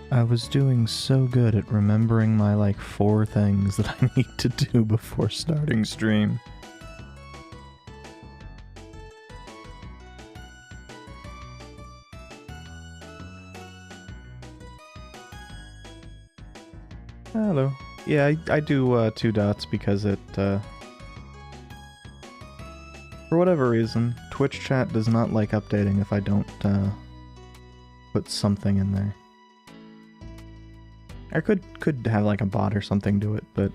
I was doing so good at remembering my, like, 4 things that I need to do before starting stream. Hello. Yeah, I do 2 dots because it, for whatever reason, Twitch chat does not like updating if I don't put something in there. I could have like a bot or something do it, but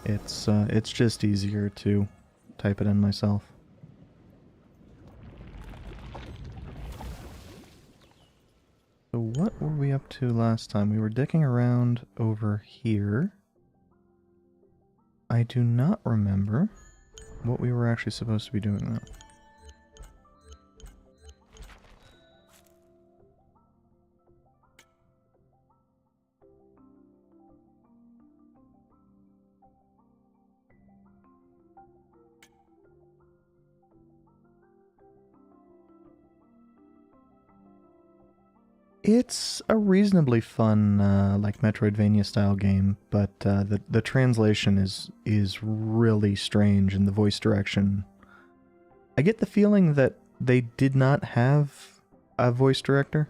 it's just easier to type it in myself. So what were we up to last time? We were dicking around over here. I do not remember what we were actually supposed to be doing though. It's a reasonably fun, like Metroidvania style game, but the translation is really strange in the voice direction. I get the feeling that they did not have a voice director.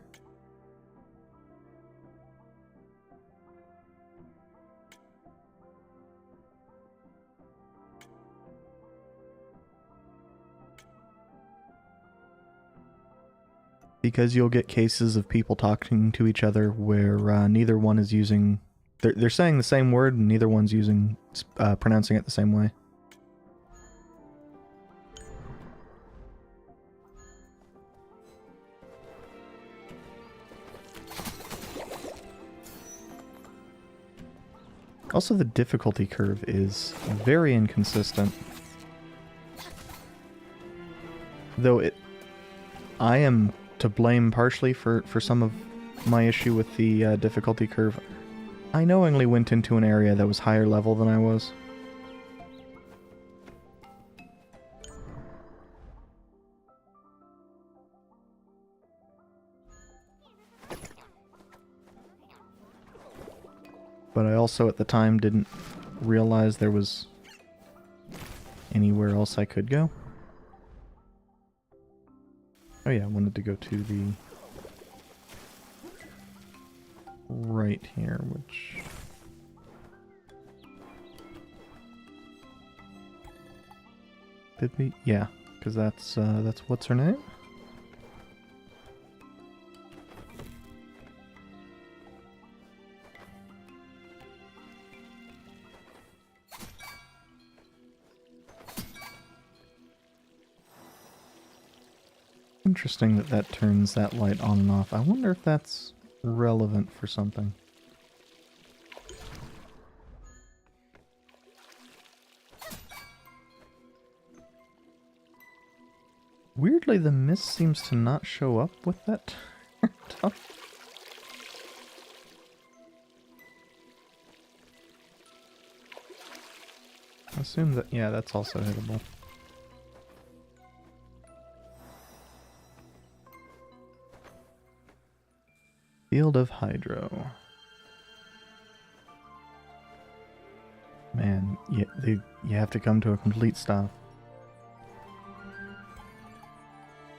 Because you'll get cases of people talking to each other where neither one is using... They're saying the same word and neither one's using pronouncing it the same way. Also, the difficulty curve is very inconsistent. Though I am to blame partially for some of my issue with the difficulty curve. I knowingly went into an area that was higher level than I was. But I also at the time didn't realize there was anywhere else I could go. Oh yeah, I wanted to go to the right here, which... Did we? Yeah, because that's what's her name? Interesting that that turns that light on and off. I wonder if that's relevant for something. Weirdly, the mist seems to not show up with that turned on. I assume that, yeah, that's also hittable. Field of Hydro. Man, you have to come to a complete stop.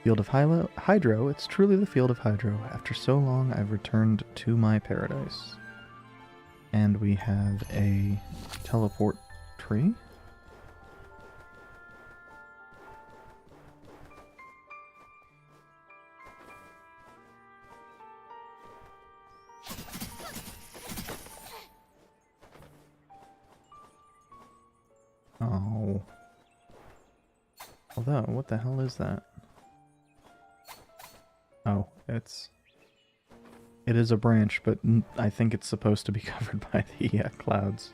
Field of Hydro, it's truly the Field of Hydro. After so long, I've returned to my paradise. And we have a teleport tree. Oh. Although, what the hell is that? Oh, it is a branch, but I think it's supposed to be covered by the clouds.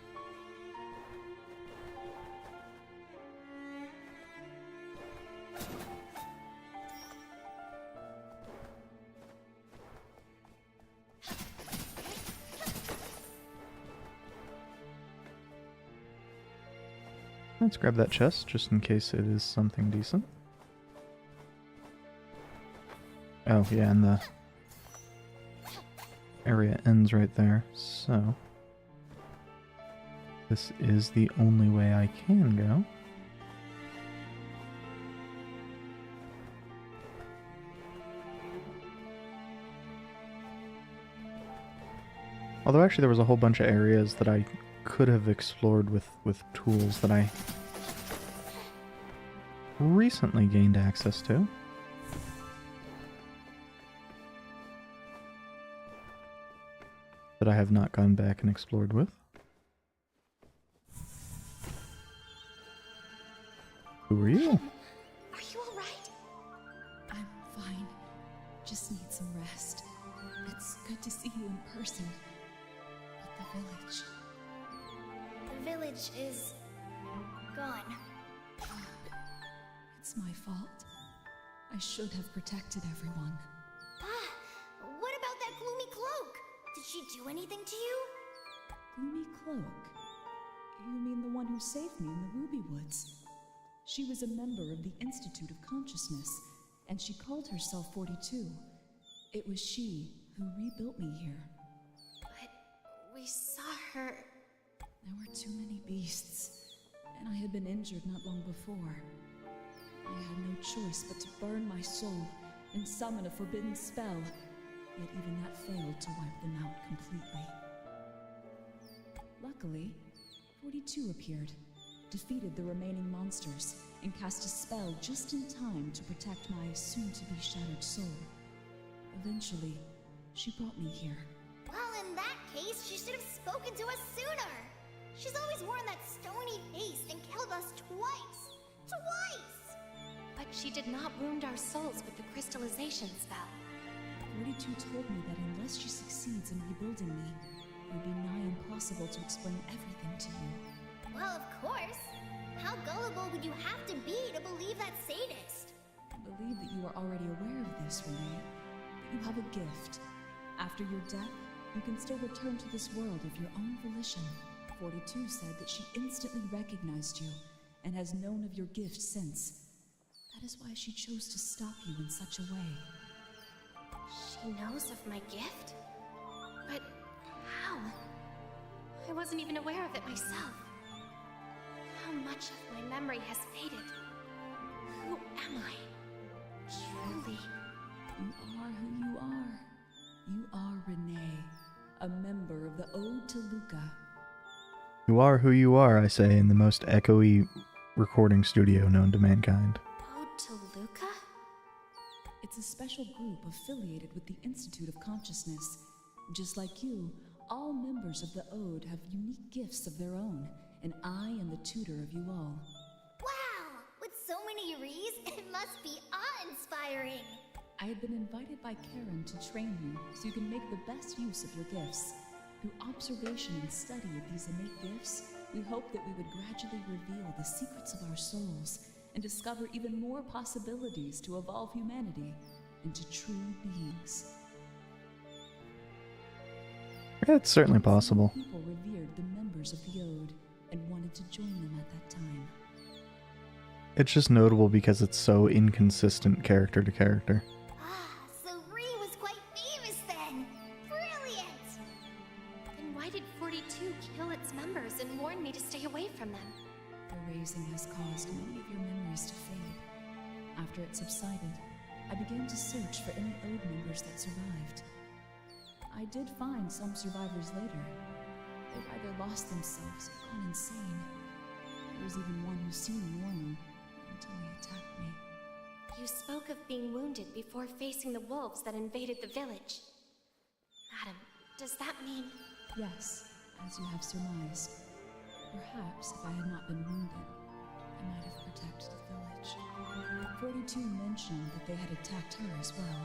Let's grab that chest, just in case it is something decent. Oh, yeah, and the area ends right there, so... this is the only way I can go. Although actually there was a whole bunch of areas that I could have explored with tools that I recently gained access to. That I have not gone back and explored with. Who are you? Are you alright? I'm fine. Just need some rest. It's good to see you in person. But the village... The village is... gone. It's my fault. I should have protected everyone. What about that gloomy cloak? Did she do anything to you? Gloomy cloak? You mean the one who saved me in the Ruby Woods? She was a member of the Institute of Consciousness, and she called herself 42. It was she who rebuilt me here. But we saw her... There were too many beasts, and I had been injured not long before. I had no choice but to burn my soul and summon a forbidden spell, yet even that failed to wipe them out completely. Luckily, 42 appeared, defeated the remaining monsters, and cast a spell just in time to protect my soon-to-be shattered soul. Eventually, she brought me here. Well, in that case, she should have spoken to us sooner! She's always worn that stony face and killed us twice! Twice! But she did not wound our souls with the crystallization spell. 42 told me that unless she succeeds in rebuilding me, it would be nigh impossible to explain everything to you. Well, of course! How gullible would you have to be to believe that sadist? I believe that you are already aware of this, Renee. But you have a gift. After your death, you can still return to this world of your own volition. 42 said that she instantly recognized you, and has known of your gift since. That is why she chose to stop you in such a way. She knows of my gift? But how? I wasn't even aware of it myself. How much of my memory has faded? Who am I? Truly. You are who you are. You are Renee, a member of the Ode to Luca. You are who you are, I say, in the most echoey recording studio known to mankind. Ode to Luca? It's a special group affiliated with the Institute of Consciousness. Just like you, all members of the Ode have unique gifts of their own, and I am the tutor of you all. Wow! With so many Rees, it must be awe-inspiring! I had been invited by Karen to train you so you can make the best use of your gifts. Through observation and study of these innate gifts, we hope that we would gradually reveal the secrets of our souls and discover even more possibilities to evolve humanity into true beings. It's certainly possible. People revered the members of the Ode and wanted to join them at that time. It's just notable because it's so inconsistent character to character. So Ree was quite famous then! Brilliant! Then why did 42 kill its members and warn me to stay away from them? The raising has caused many of your memories to fade. After it subsided, I began to search for any Ode members that survived. I did find some survivors later. They've either lost themselves or gone insane. There was even one who seemed normal until he attacked me. You spoke of being wounded before facing the wolves that invaded the village. Madam, does that mean... Yes, as you have surmised. Perhaps if I had not been wounded, I might have protected the village. 42 mentioned that they had attacked her as well.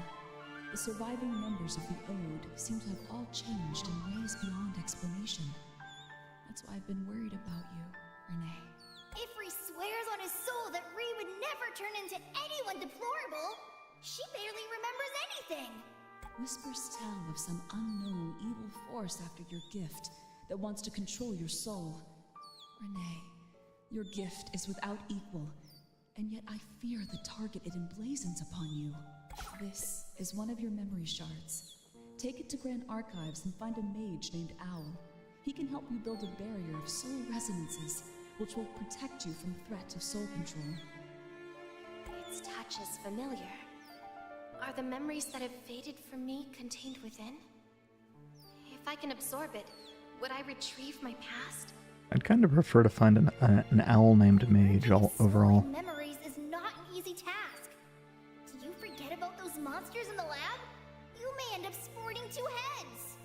The surviving members of the Ode seem to have all changed in ways beyond explanation. That's why I've been worried about you, Renee. If Ree swears on his soul that Ree would never turn into anyone deplorable, she barely remembers anything! Whispers tell of some unknown evil force after your gift that wants to control your soul. Renee, Your gift is without equal, and yet I fear the target it emblazons upon you. This is one of your memory shards. Take it to Grand Archives and find a mage named Owl. He can help you build a barrier of soul resonances, which will protect you from threat of soul control. Its touch is familiar. Are the memories that have faded from me contained within? If I can absorb it, would I retrieve my past? I'd kind of prefer to find an owl named Mage overall. Memories is not an easy task. Do you forget about those monsters in the lab? You may end up sporting two heads.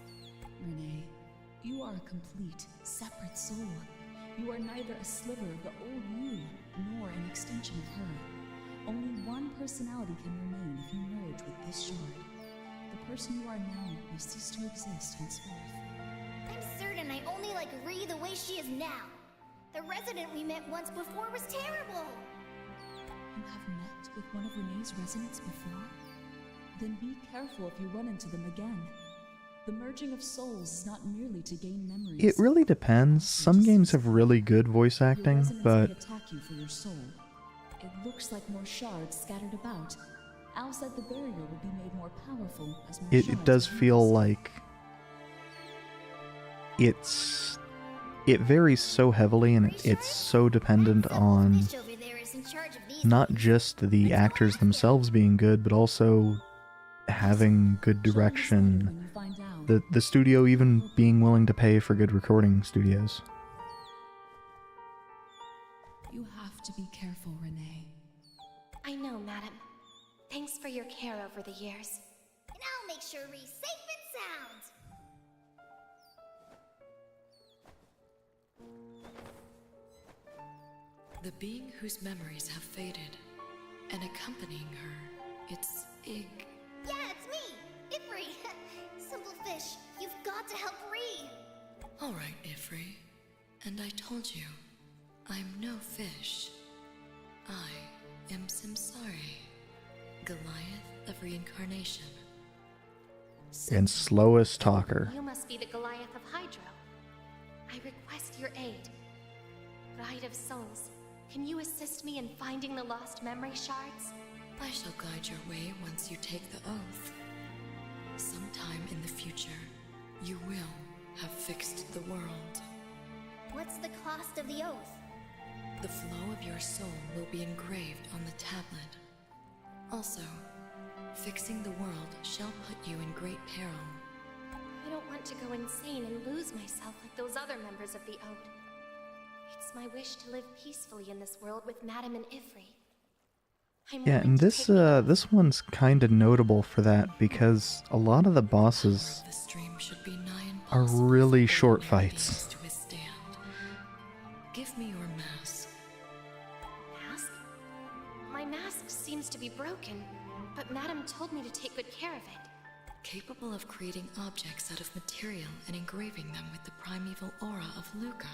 Renee, you are a complete, separate soul. You are neither a sliver of the old you, nor an extension of her. Only one personality can remain if you merge with this shard. The person you are now will cease to exist henceforth. I'm certain I only like Ree the way she is now. The resident we met once before was terrible. You have met with one of Renee's residents before? Then be careful if you run into them again. The merging of souls is not merely to gain memories. It really depends. Some games have really good voice acting, but attack you for your soul. It looks like more shards scattered about. Al said the barrier will be made more powerful as more it does feel like it varies so heavily, and it's so dependent on not just the actors themselves being good, but also having good direction. The studio even being willing to pay for good recording studios. You have to be careful, Renee. I know, madam. Thanks for your care over the years. And I'll make sure Ree's safe and sound. The being whose memories have faded, and accompanying her, it's Ig. Yeah, it's me, Ifri. Simple Fish, you've got to help Ree. All right, Ifri. And I told you, I'm no fish. I am Simsari, Goliath of reincarnation. And slowest talker. You must be the Goliath of Hydro. I request your aid. Guide of Souls, can you assist me in finding the lost memory shards? I shall guide your way once you take the oath. Sometime in the future, you will have fixed the world. What's the cost of the oath? The flow of your soul will be engraved on the tablet. Also, fixing the world shall put you in great peril. I don't want to go insane and lose myself like those other members of the Ode. It's my wish to live peacefully in this world with Madame and Ifri. Yeah, and this one's kind of notable for that, because a lot of the bosses are really short fights. To withstand. Give me your mask. Mask? My mask seems to be broken, but Madame told me to take good care of it. Capable of creating objects out of material and engraving them with the primeval aura of Luca.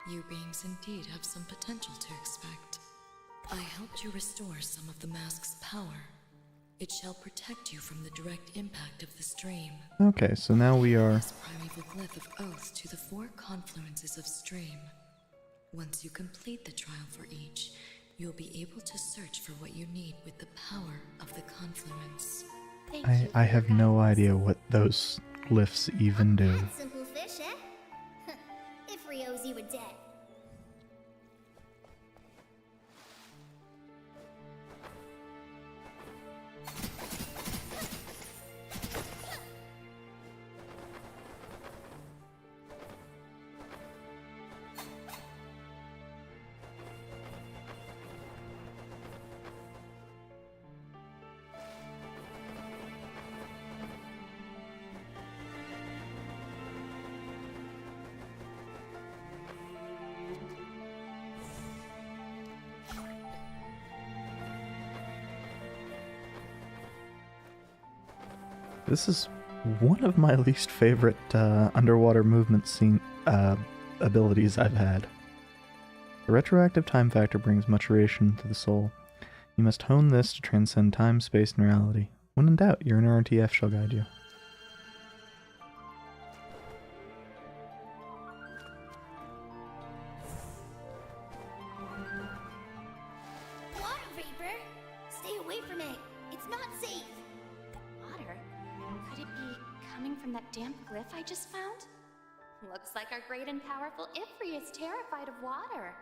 You beings indeed have some potential to expect. I helped you restore some of the mask's power. It shall protect you from the direct impact of the stream. Okay, so now we are... This primeval glyph of oath to the 4 confluences of stream. Once you complete the trial for each, you'll be able to search for what you need with the power of the confluence. I have no idea what those glyphs even do. That's Simple Fish, eh? Ifri owes you a debt. This is one of my least favorite underwater movement scene abilities I've had. The retroactive time factor brings maturation to the soul. You must hone this to transcend time, space, and reality. When in doubt, your inner RTF shall guide you. that damp glyph I just found? Looks like our great and powerful Ifri is terrified of water.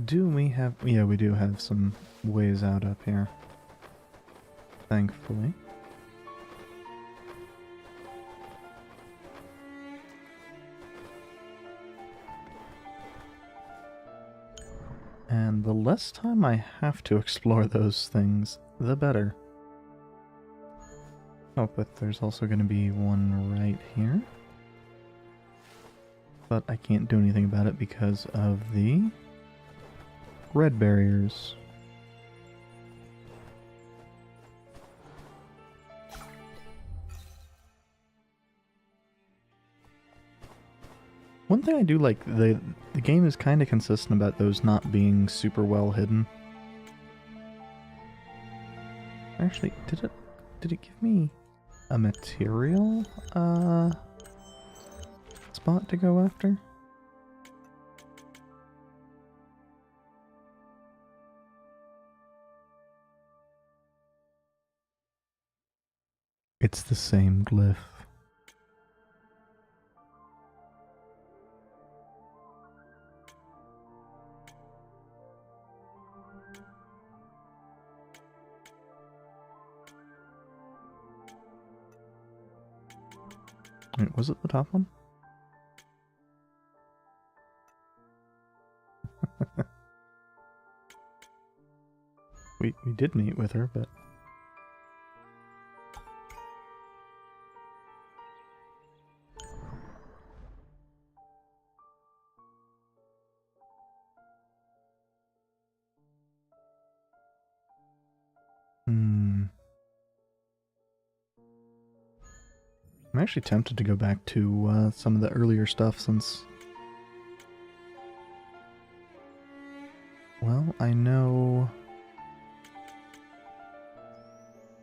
Do we have... Yeah, we do have some ways out up here. Thankfully. And the less time I have to explore those things, the better. Oh, but there's also going to be one right here. But I can't do anything about it because of the red barriers. One thing I do like, the game is kind of consistent about those not being super well hidden. Actually, did it give me a material spot to go after? It's the same glyph. Wait, was it the top one? we did meet with her, but... I'm actually tempted to go back to some of the earlier stuff since... Well, I know...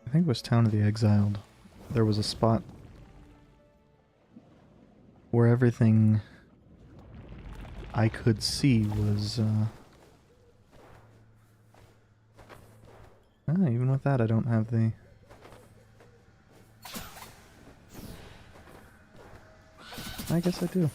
I think it was Town of the Exiled. There was a spot where everything I could see was... even with that I don't have the... I guess I do.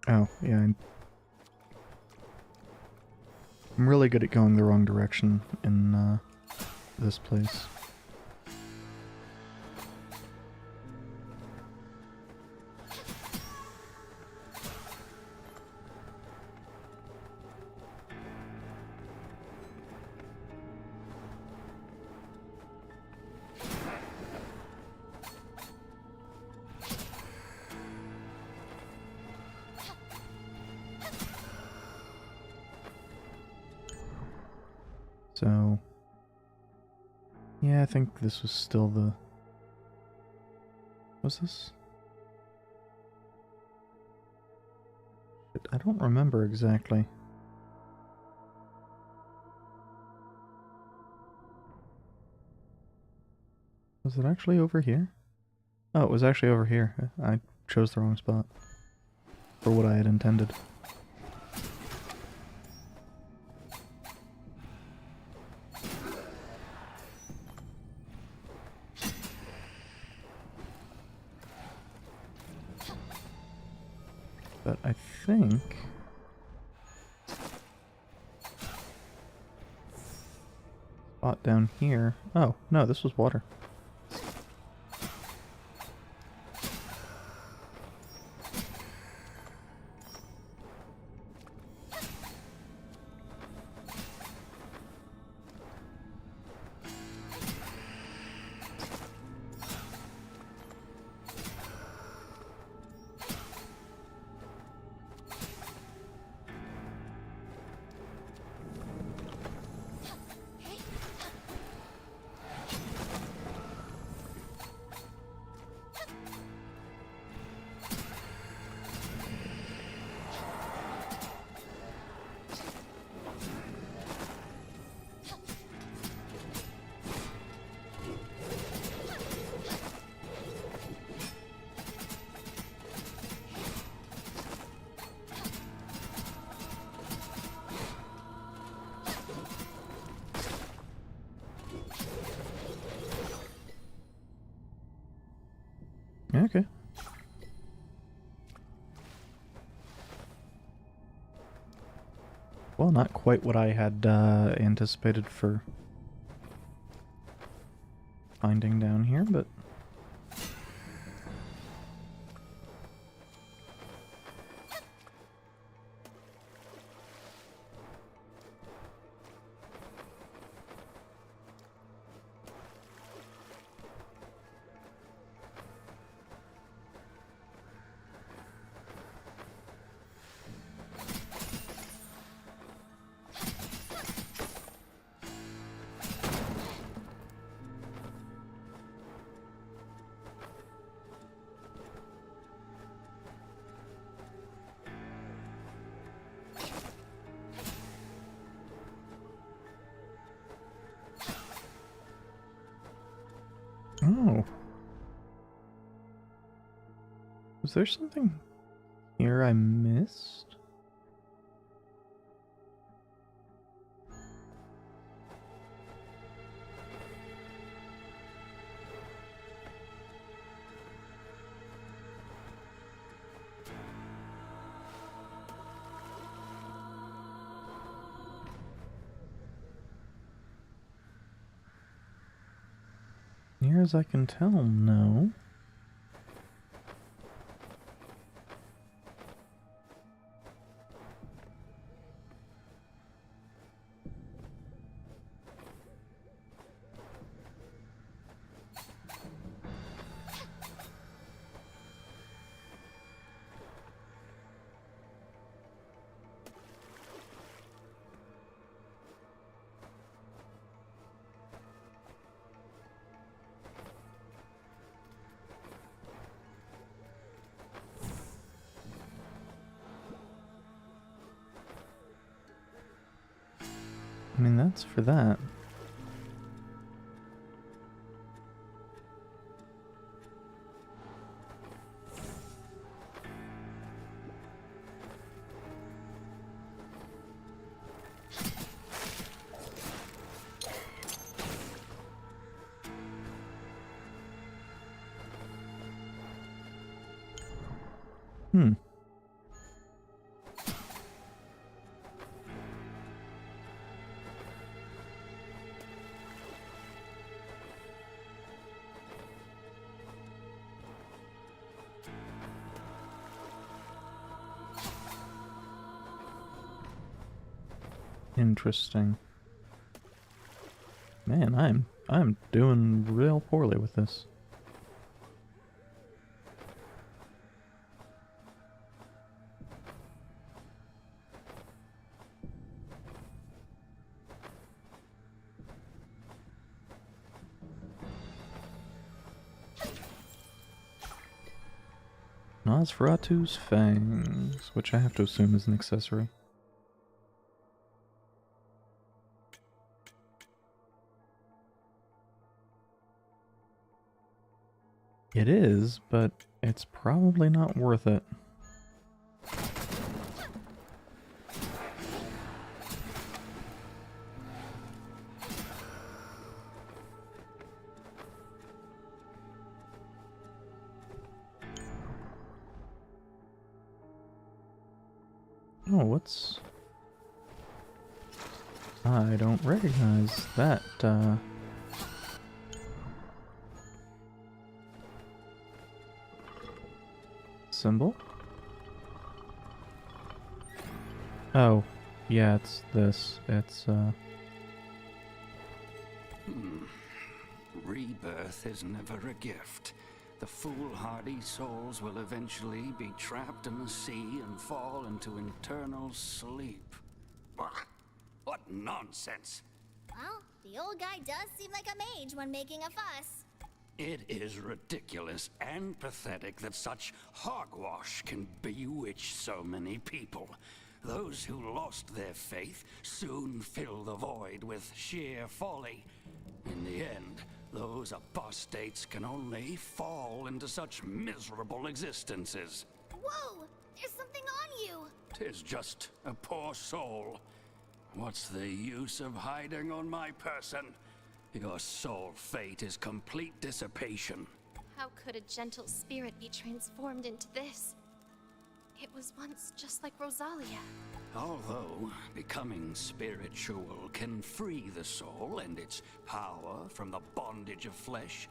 Oh, yeah, I'm really good at going the wrong direction in this place. So, yeah, I think this was still the... Was this? I don't remember exactly. Was it actually over here? Oh, it was actually over here. I chose the wrong spot for what I had intended. But I think... Spot down here... Oh, no, this was water. Okay. Well, not quite what I had anticipated for finding down here, but... Oh. Was there something here I missed? Near as I can tell, no. I mean, that's for that. Hmm. Interesting. Man, I'm doing real poorly with this. Nosferatu's fangs, which I have to assume is an accessory. It is, but it's probably not worth it. Oh, what's... I don't recognize that, symbol? Oh, yeah, it's this. It's, Rebirth is never a gift. The foolhardy souls will eventually be trapped in the sea and fall into eternal sleep. Bah, what nonsense! Well, the old guy does seem like a mage when making a fuss. It is ridiculous and pathetic that such hogwash can bewitch so many people. Those who lost their faith soon fill the void with sheer folly. In the end, those apostates can only fall into such miserable existences. Whoa! There's something on you! 'Tis just a poor soul. What's the use of hiding on my person? Your soul fate is complete dissipation. How could a gentle spirit be transformed into this? It was once just like Rosalia. Although becoming spiritual can free the soul and its power from the bondage of flesh,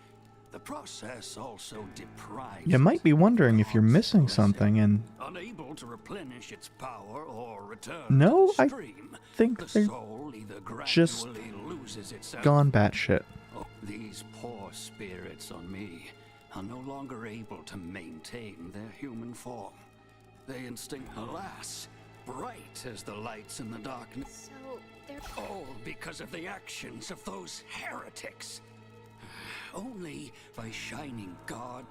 the process also deprives You might be wondering if you're missing something, and unable to replenish its power or return no, to I the stream, think the they're soul either just gradually loses itself. gone batshit. Oh, these poor spirits on me are no longer able to maintain their human form. They instinct, alas, bright as the lights in the darkness. So, they're... All because of the actions of those heretics. Only by shining God.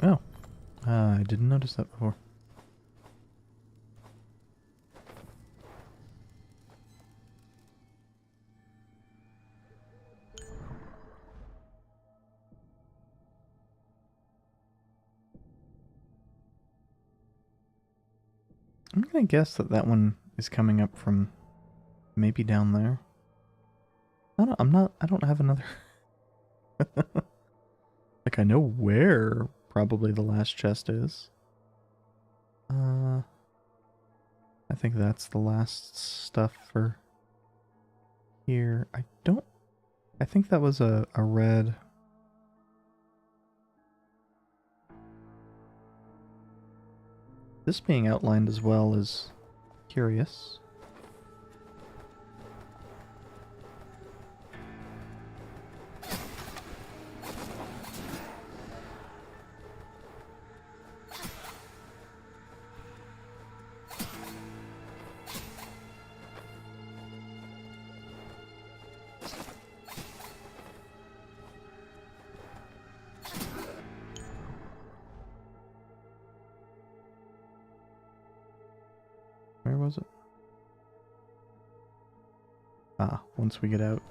Oh, I didn't notice that before. I'm gonna guess that that one is coming up from maybe down there. I don't have another. Like, I know where probably the last chest is. I think that's the last stuff for here. I think that was a red. This being outlined as well is curious. Where was it? Ah, once we get out.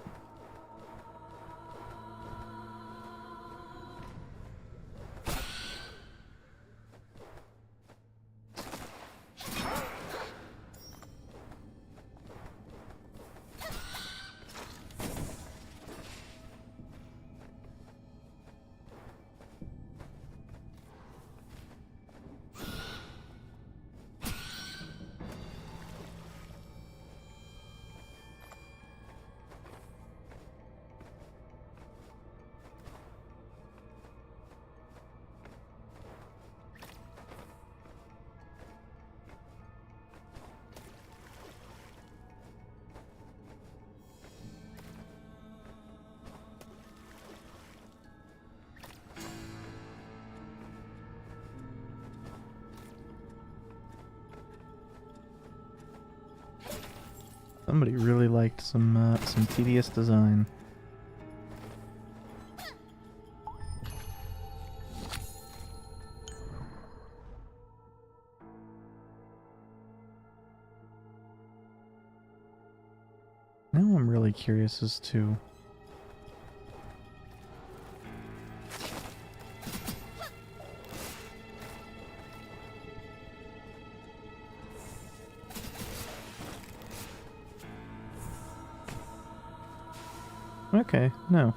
Somebody really liked some tedious design. Now I'm really curious as to... Okay, no.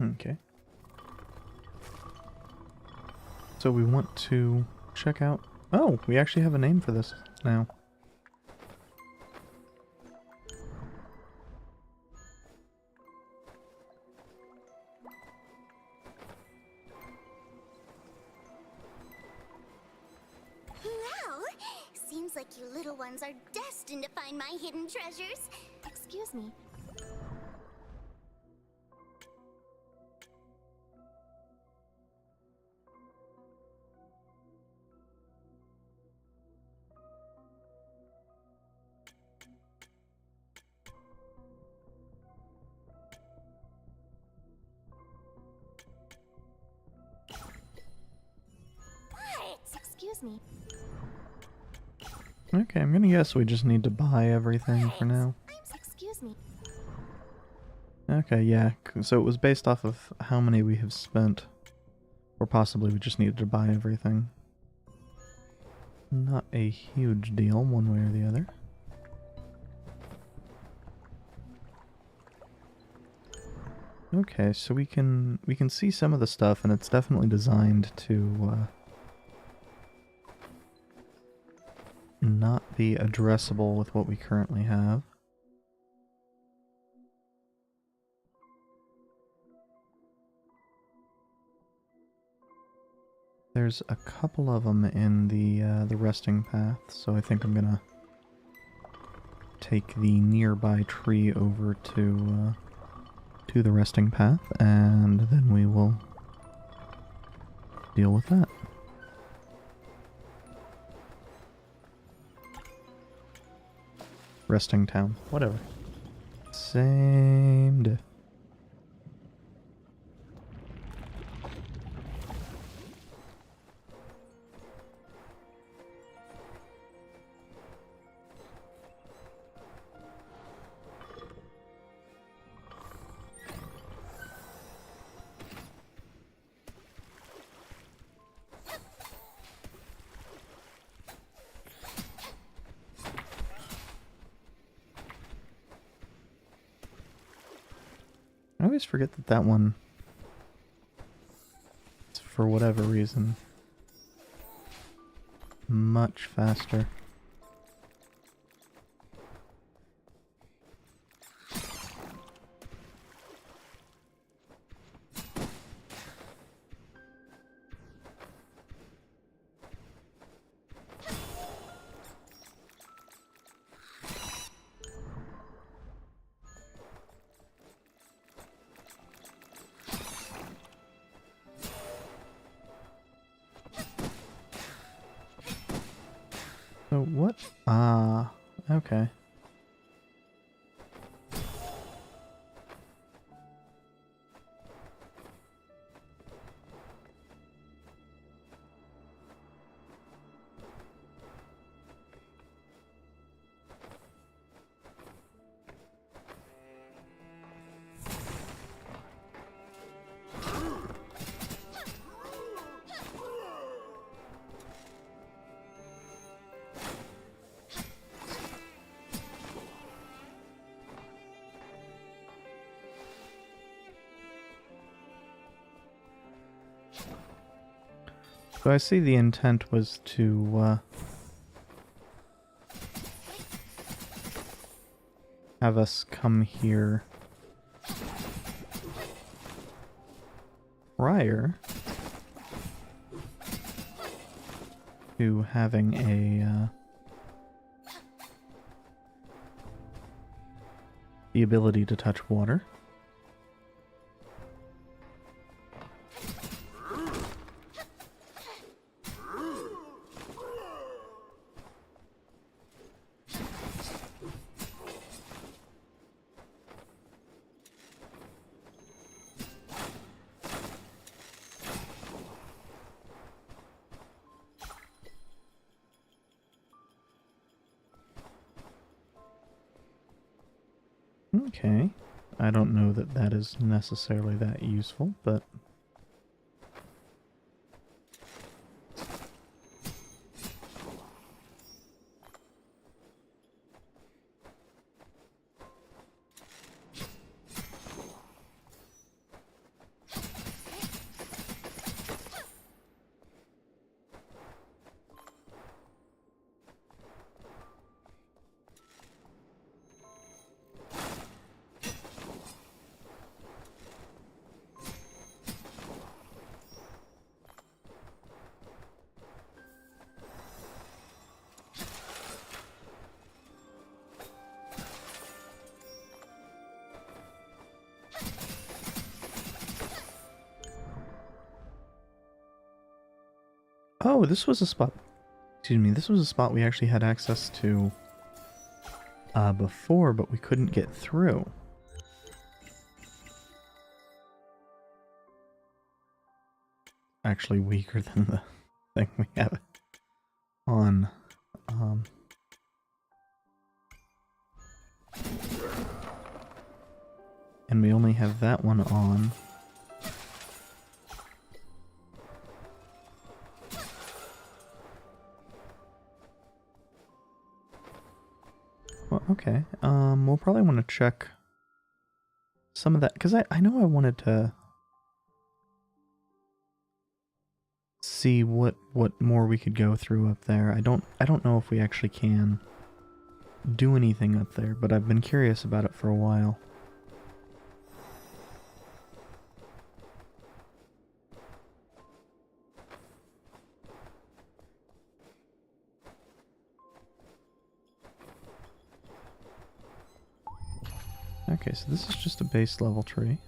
Okay. So we want to check out... Oh, we actually have a name for this now. Well, seems like you little ones are destined to find my hidden treasures. excuse me. Excuse me. Okay, I'm gonna guess we just need to buy everything for now. Excuse me. Okay, yeah, so it was based off of how many we have spent. Or possibly we just needed to buy everything. Not a huge deal, one way or the other. Okay, so we can see some of the stuff, and it's definitely designed to not be addressable with what we currently have. There's a couple of them in the resting path, so I think I'm gonna take the nearby tree over to the resting path, and then we will deal with that. Resting town, whatever. Same diff. I always forget that that one, for whatever reason, much faster. So what? Ah, okay. So I see the intent was to have us come here prior to having the ability to touch water. Okay. I don't know that that is necessarily that useful, but... Oh, this was a spot. Excuse me, this was a spot we actually had access to before, but we couldn't get through. Actually weaker than the thing we have on. And we only have that one on. Well, okay. We'll probably want to check some of that, because I know I wanted to see what more we could go through up there. I don't know if we actually can do anything up there, but I've been curious about it for a while. Okay, so this is just a base level tree.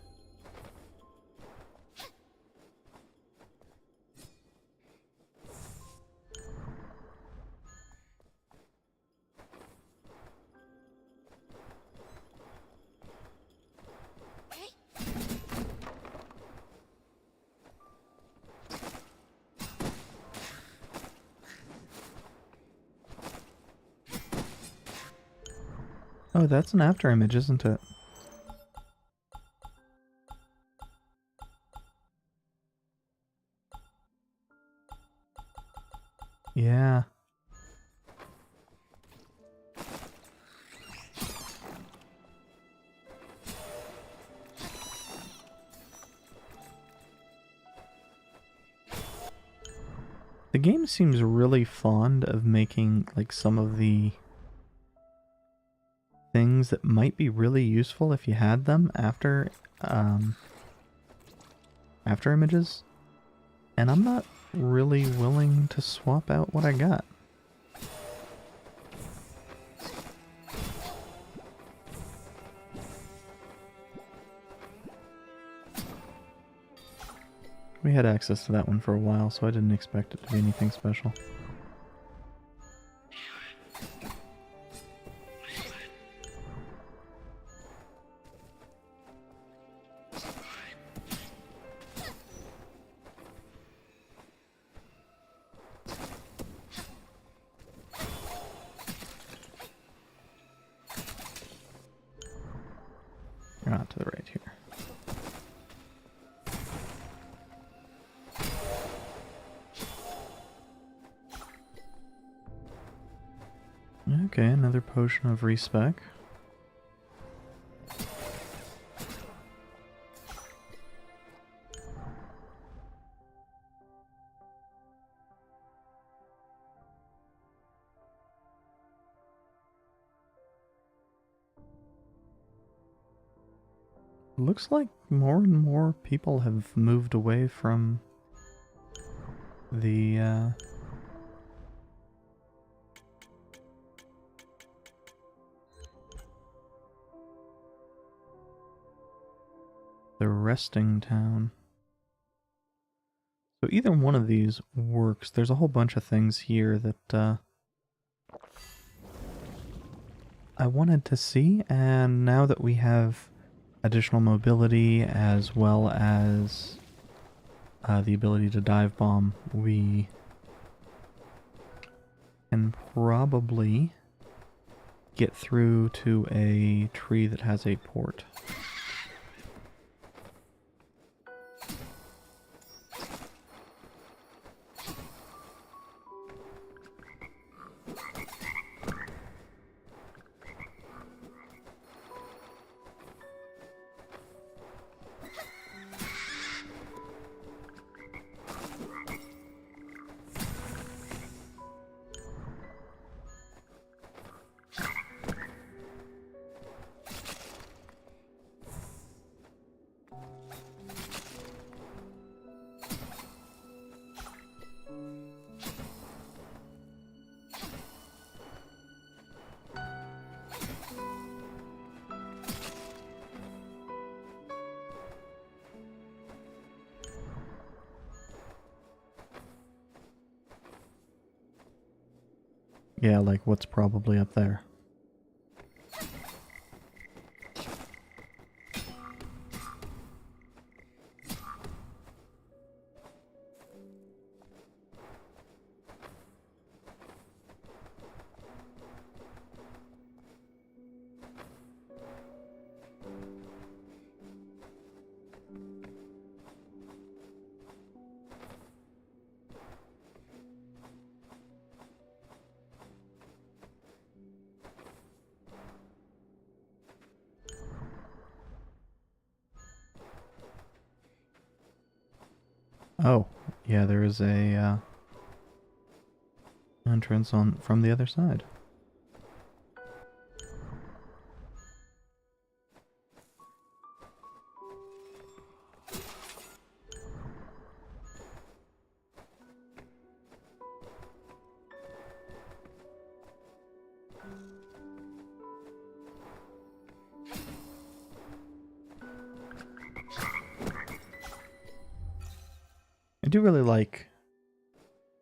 Oh, that's an afterimage, isn't it? Yeah. The game seems really fond of making like some of the things that might be really useful if you had them after images, and I'm not really willing to swap out what I got. We had access to that one for a while, so I didn't expect it to be anything special. Not to the right here. Okay, another potion of respec. Looks like more and more people have moved away from the resting town. So either one of these works. There's a whole bunch of things here that I wanted to see, and now that we have additional mobility as well as the ability to dive bomb, we can probably get through to a tree that has a port. Yeah, like what's probably up there. Oh, yeah, there is a entrance on from the other side. I do really like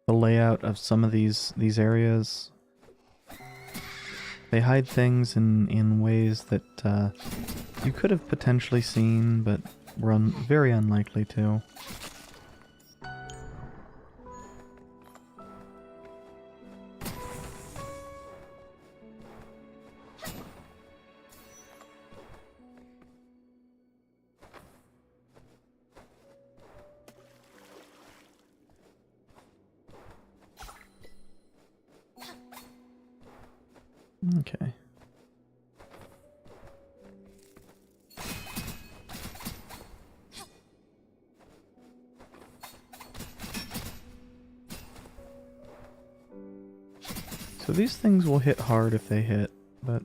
the layout of some of these areas. They hide things in ways that you could have potentially seen, but were very unlikely to. Okay. So these things will hit hard if they hit, but...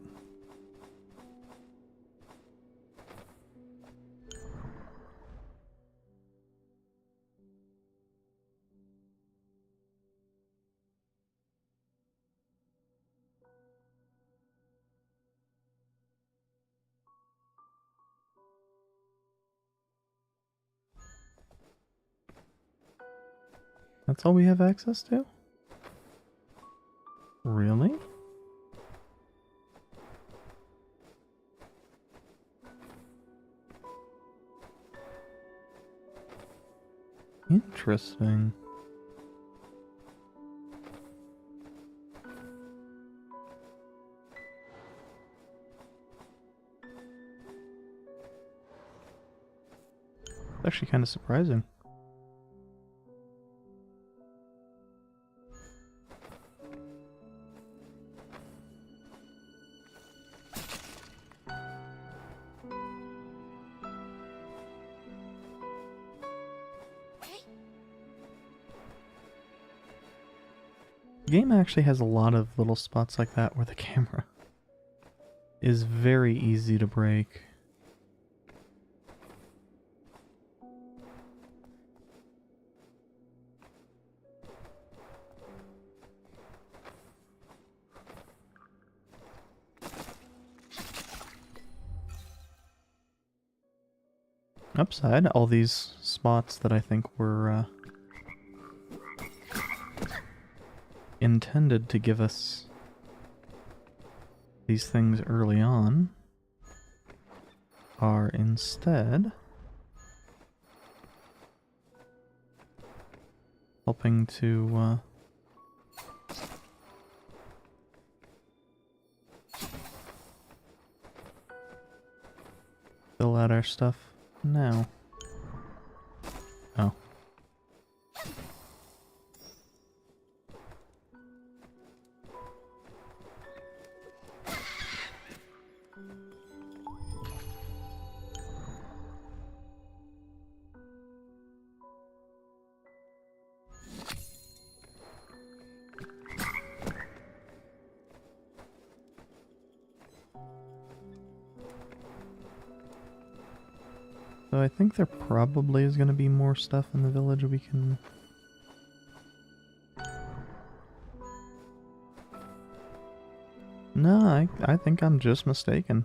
That's all we have access to? Really? Interesting. It's actually kind of surprising. The game actually has a lot of little spots like that where the camera is very easy to break. Upside, all these spots that I think were intended to give us these things early on are instead helping to fill out our stuff now. Oh. So I think there probably is going to be more stuff in the village we can... No, I think I'm just mistaken.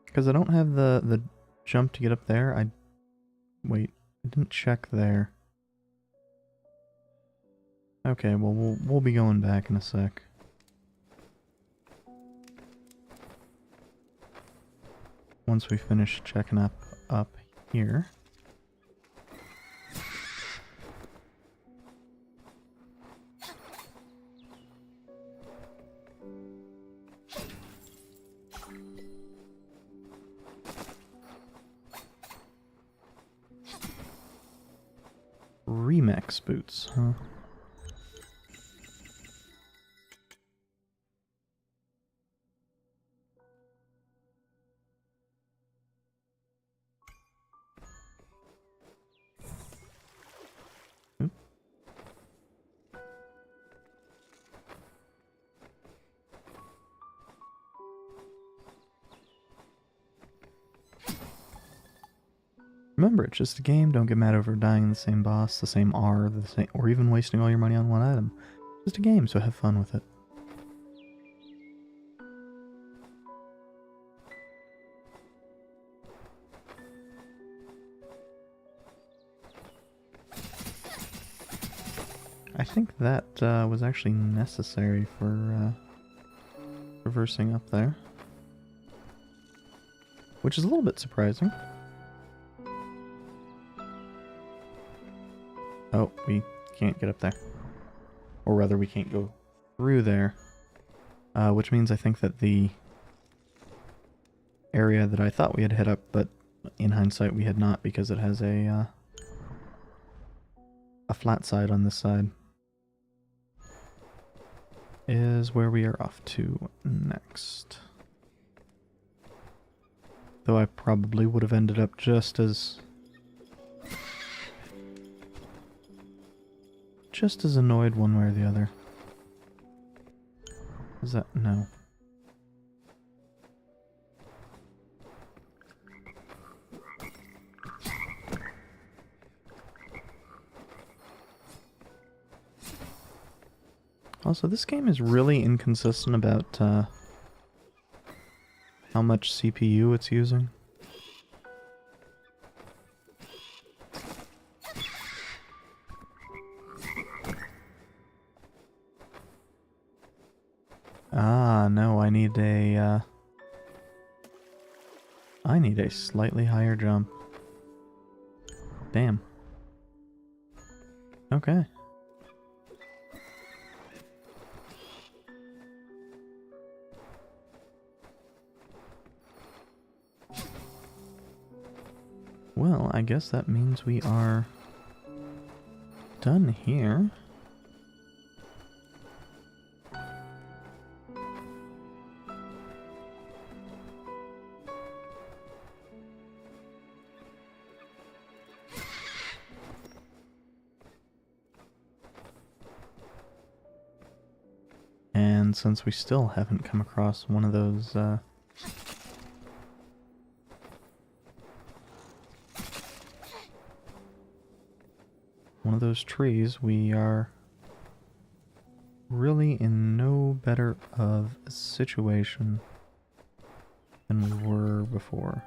Because I don't have the jump to get up there. Wait, I didn't check there. Okay, well we'll be going back in a sec. once we finish checking up here. Remix boots, huh? Remember, it's just a game. Don't get mad over dying the same boss, the same R, or even wasting all your money on one item. Just a game, so have fun with it. I think that was actually necessary for reversing up there. Which is a little bit surprising. Oh, we can't get up there. Or rather, we can't go through there. Which means I think that the area that I thought we had hit up, but in hindsight we had not, because it has a flat side on this side, is where we are off to next. Though I probably would have ended up just as annoyed one way or the other. Is that... no. Also, this game is really inconsistent about how much CPU it's using. Ah, no, I need a slightly higher jump. Damn. Okay. Well, I guess that means we are done here. And since we still haven't come across one of those, trees, we are really in no better of a situation than we were before.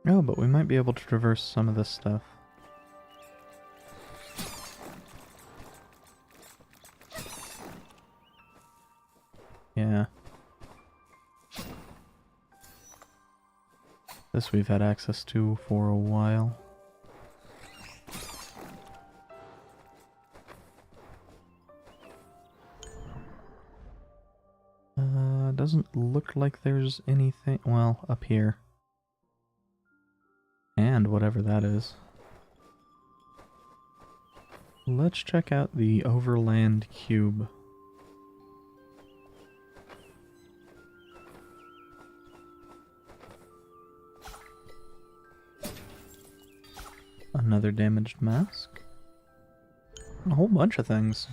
Oh, but we might be able to traverse some of this stuff. Yeah. This we've had access to for a while. Doesn't look like there's anything... well, up here. And whatever that is. Let's check out the Overland Cube. Another damaged mask. A whole bunch of things.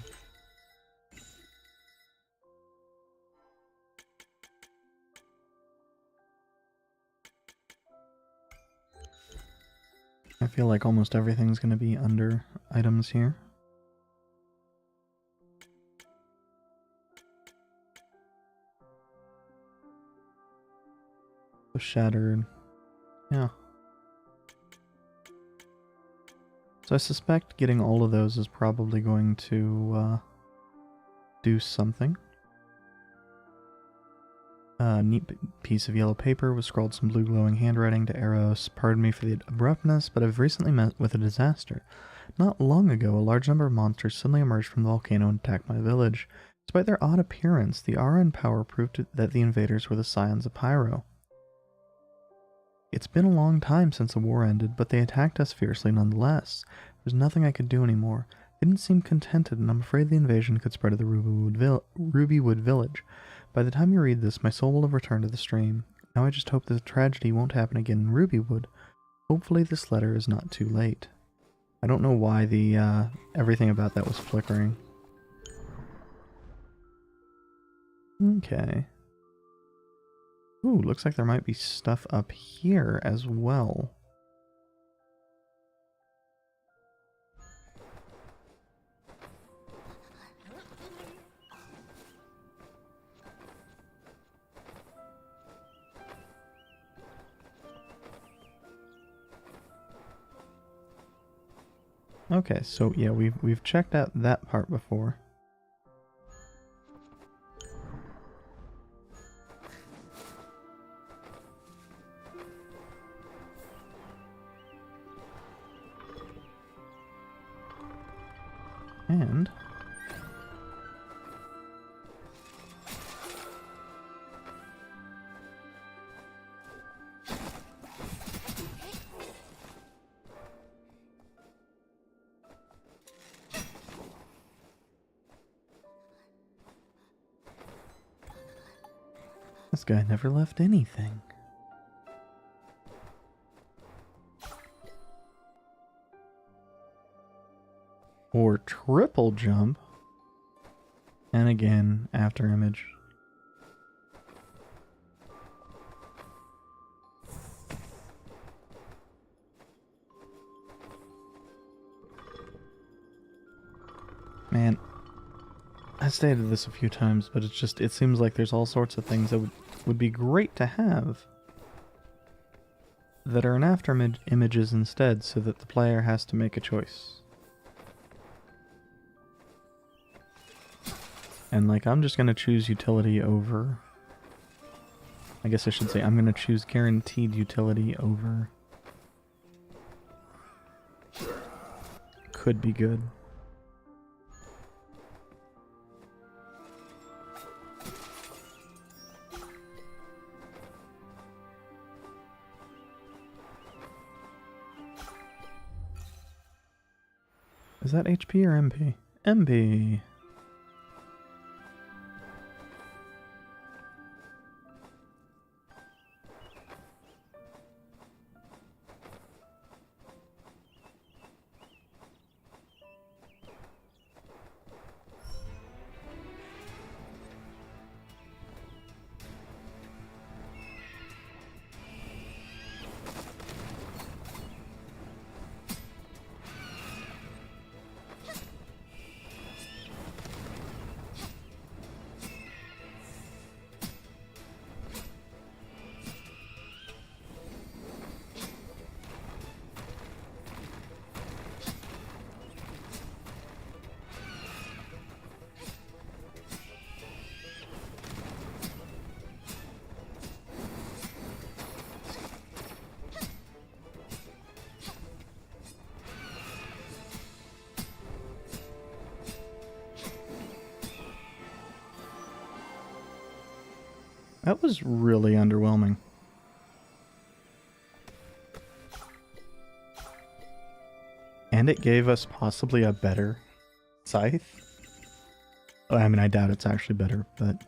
I feel like almost everything's going to be under items here. The shattered Yeah. So I suspect getting all of those is probably going to do something. A neat piece of yellow paper with scrawled some blue glowing handwriting to Eros. Pardon me for the abruptness, but I've recently met with a disaster. Not long ago, a large number of monsters suddenly emerged from the volcano and attacked my village. Despite their odd appearance, the aura and power proved that the invaders were the scions of Pyro. It's been a long time since the war ended, but they attacked us fiercely nonetheless. There was nothing I could do anymore. They didn't seem contented, and I'm afraid the invasion could spread to the Rubywood village. By the time you read this, my soul will have returned to the stream. Now I just hope that the tragedy won't happen again in Rubywood. Hopefully this letter is not too late. I don't know why the everything about that was flickering. Okay. Ooh, looks like there might be stuff up here as well. Okay, so yeah, we've checked out that part before. And this guy never left anything. Or triple jump. And again, Afterimage. Man, I stated this a few times, but it seems like there's all sorts of things that would be great to have that are in Afterimages instead, so that the player has to make a choice. And like, I'm just gonna choose utility over... I guess I should say I'm gonna choose guaranteed utility over... Could be good. Is that HP or MP? MP! That was really underwhelming. And it gave us possibly a better scythe? Oh, I mean, I doubt it's actually better, but...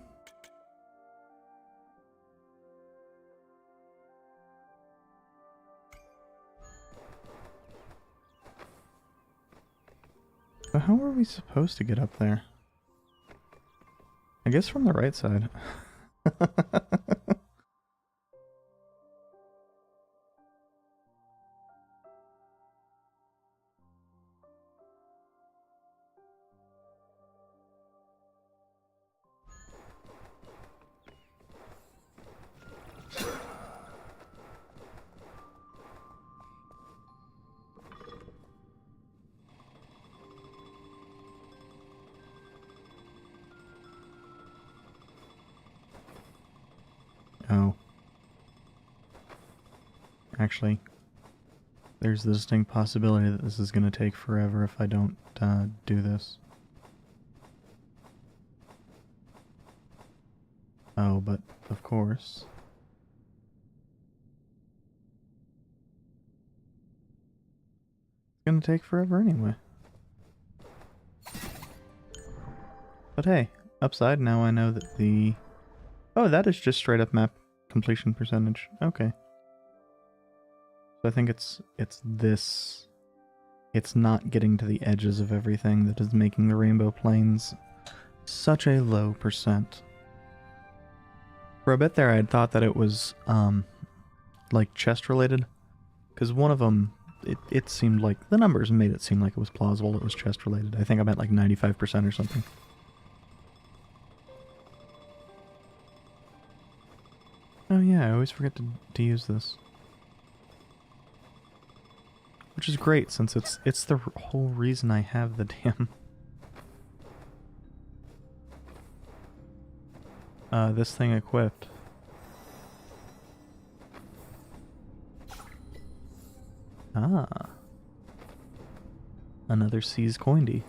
So how are we supposed to get up there? I guess from the right side. Oh. Actually, there's the distinct possibility that this is going to take forever if I don't do this. Oh, but of course. It's going to take forever anyway. But hey, upside, now I know that the... Oh, that is just straight up map completion percentage. Okay. So I think it's this... It's not getting to the edges of everything that is making the rainbow planes such a low percent. For a bit there I had thought that it was, like chest related. Because one of them, it seemed like, the numbers made it seem like it was plausible it was chest related. I think I meant like 95% or something. Oh yeah, I always forget to use this. Which is great, since it's the whole reason I have the damn... this thing equipped. Ah. Another seized coindy.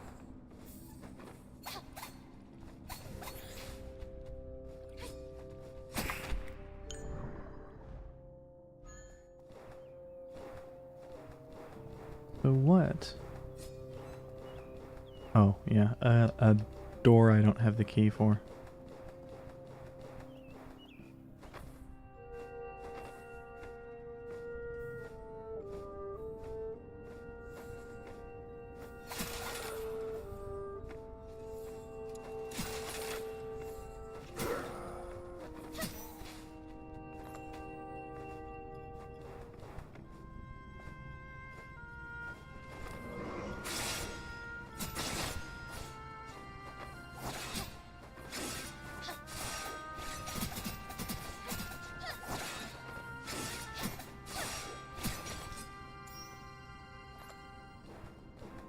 So what? Oh, yeah, a door I don't have the key for.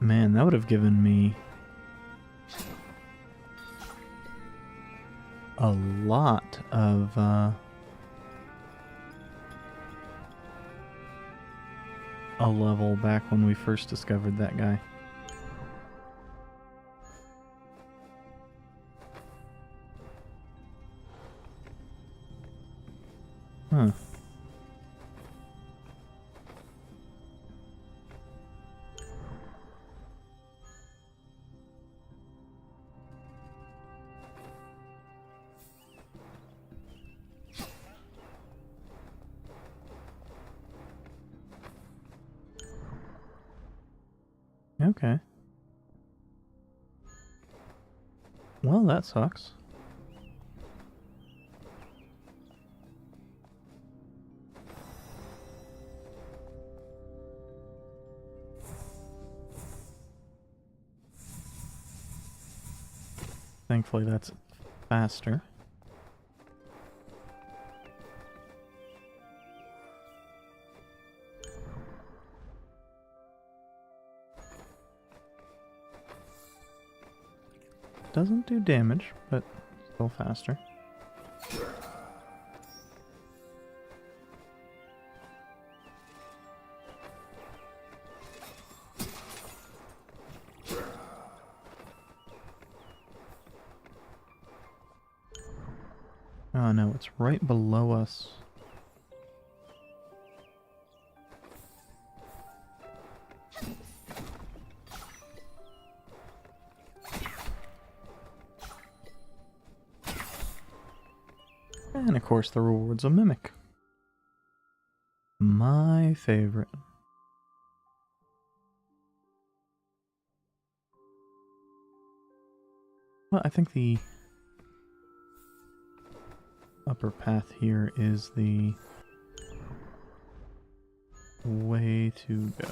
Man, that would have given me a lot of a level back when we first discovered that guy. Huh. Okay. Well, that sucks. Thankfully, that's faster. Doesn't do damage, but still faster. Oh no, it's right below us. And of course the reward's a mimic. My favorite. Well, I think the upper path here is the way to go.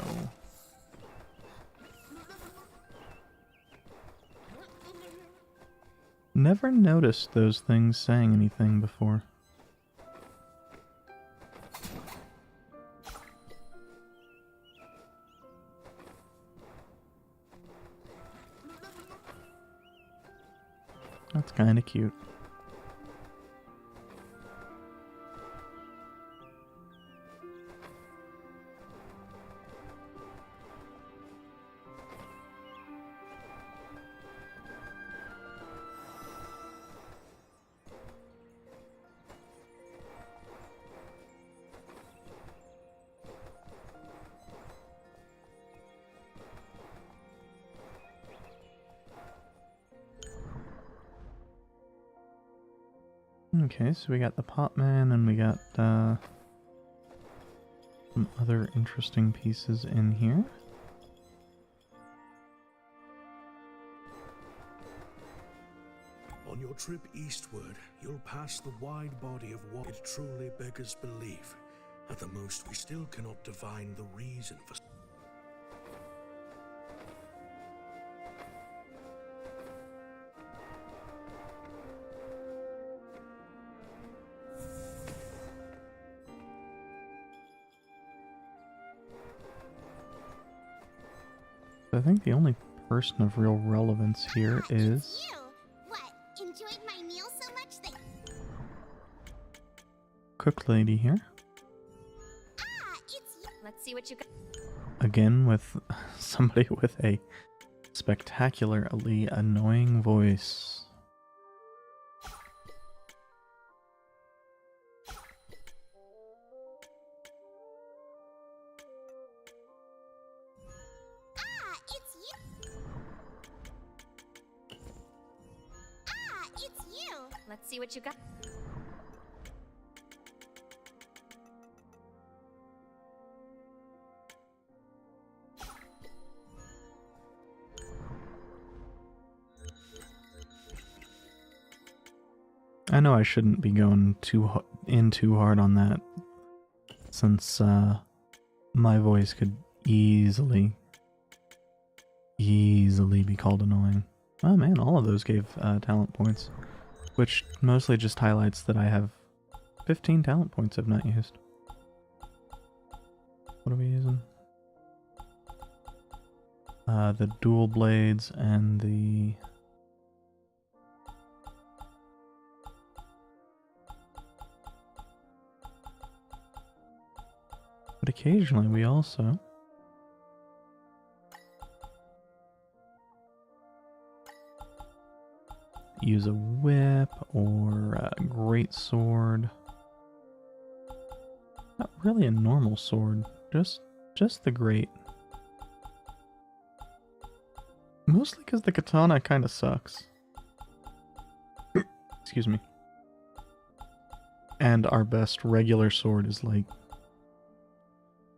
Never noticed those things saying anything before. That's kind of cute. Okay, so we got the Pop Man and we got some other interesting pieces in here. On your trip eastward, you'll pass the wide body of what it truly beggars belief. At the most, we still cannot divine the reason for... I think the only person of real relevance here is... It's you! What, enjoyed my meal so much that... Cook Lady here. It's you! Let's see what you got. Again with somebody with a spectacularly annoying voice. It's you! It's you! Let's see what you got. I know I shouldn't be going too hard on that, since my voice could easily be called annoying. Oh man, all of those gave talent points, which mostly just highlights that I have 15 talent points I've not used. What are we using? The dual blades and the... But occasionally we also use a whip or a great sword. Not really a normal sword, just the great. Mostly because the katana kind of sucks. Excuse me. And our best regular sword is like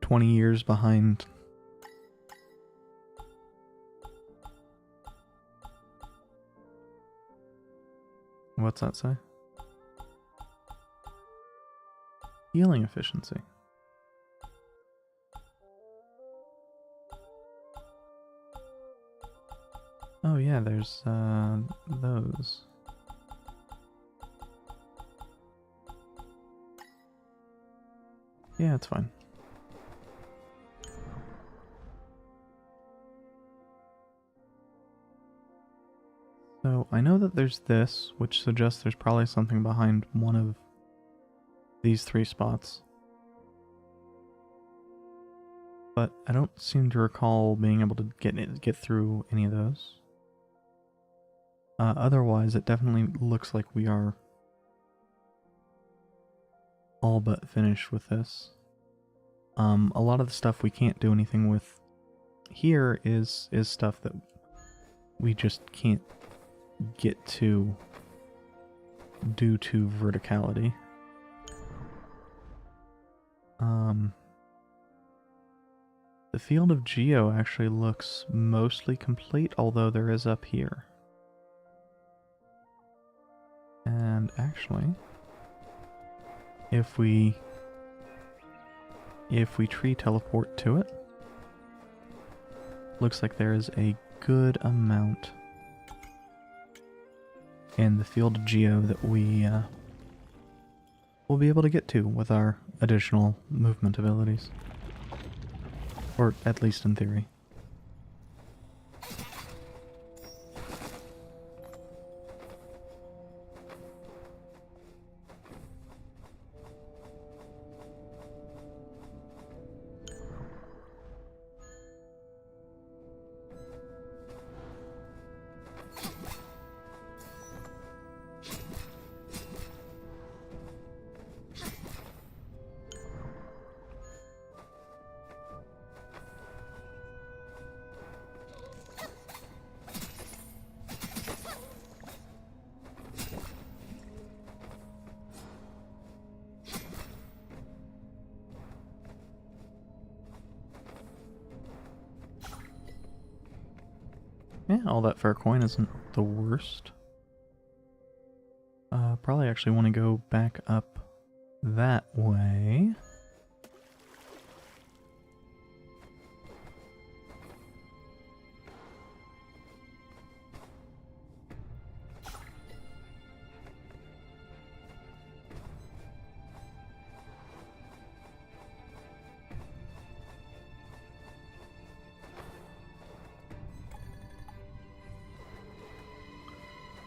20 years behind. What's that say? Healing efficiency. Oh yeah, there's those. Yeah, it's fine. So I know that there's this, which suggests there's probably something behind one of these three spots. But I don't seem to recall being able to get through any of those. Otherwise, it definitely looks like we are all but finished with this. A lot of the stuff we can't do anything with here is stuff that we just can't get to due to verticality. The field of Geo actually looks mostly complete, although there is up here. And actually, if we tree teleport to it, looks like there is a good amount in the field of Geo that we will be able to get to with our additional movement abilities. Or at least in theory. Yeah, all that fair coin isn't the worst. Probably actually want to go back up that way.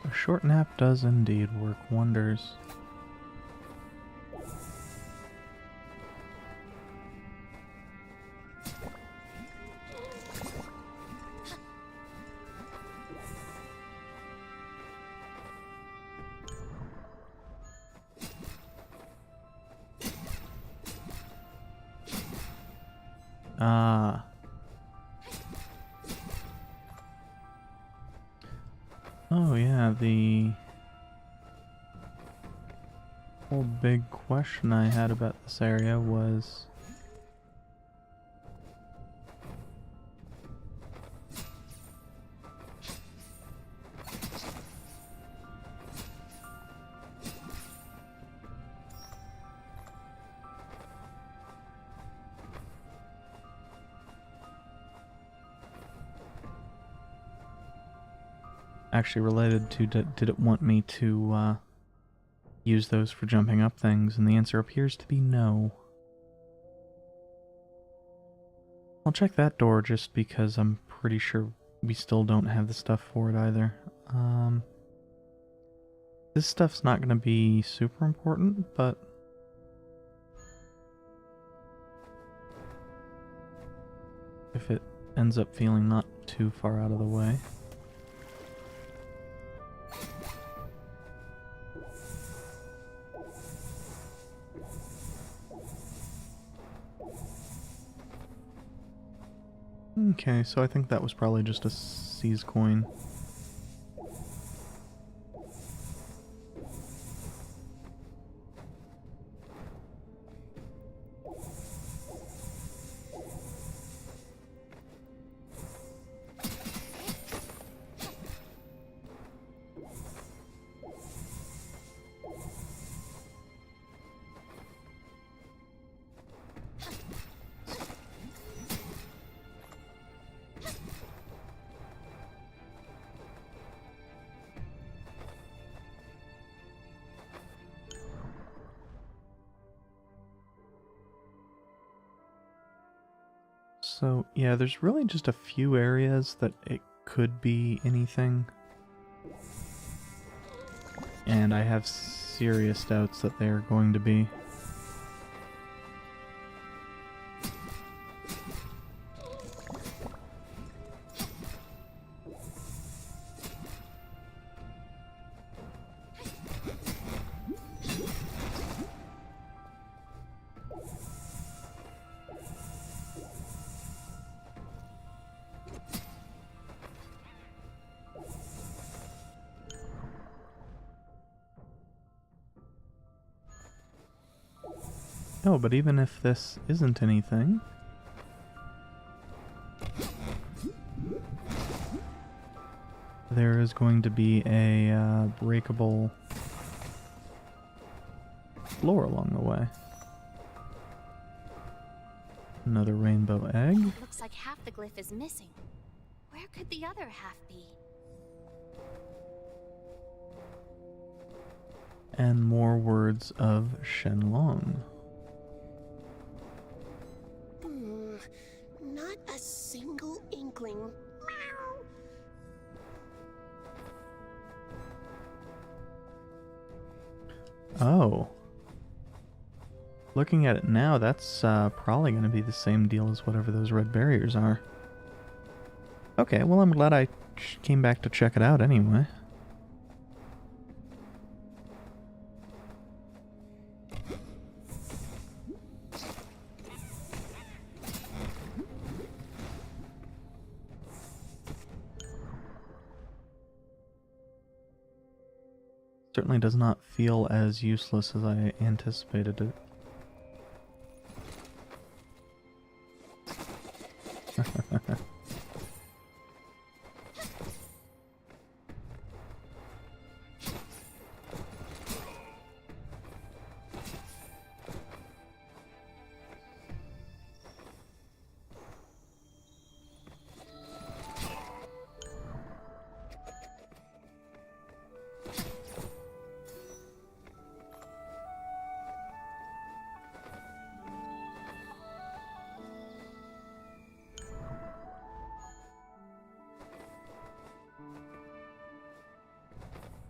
A short nap does indeed work wonders. Ah. Oh yeah, the whole big question I had about this area was actually related to did it want me to use those for jumping up things, and the answer appears to be no. I'll check that door just because I'm pretty sure we still don't have the stuff for it either. This stuff's not going to be super important, but if it ends up feeling not too far out of the way. Okay, so I think that was probably just a seize coin. So, yeah, there's really just a few areas that it could be anything. And I have serious doubts that they are going to be. No, but even if this isn't anything, there is going to be a breakable floor along the way. Another rainbow egg. Looks like half the glyph is missing. Where could the other half be? And more words of Shenlong. Not a single inkling. Meow. Oh. Looking at it now, that's probably going to be the same deal as whatever those red barriers are. Okay, well, I'm glad I came back to check it out anyway. Certainly does not feel as useless as I anticipated it.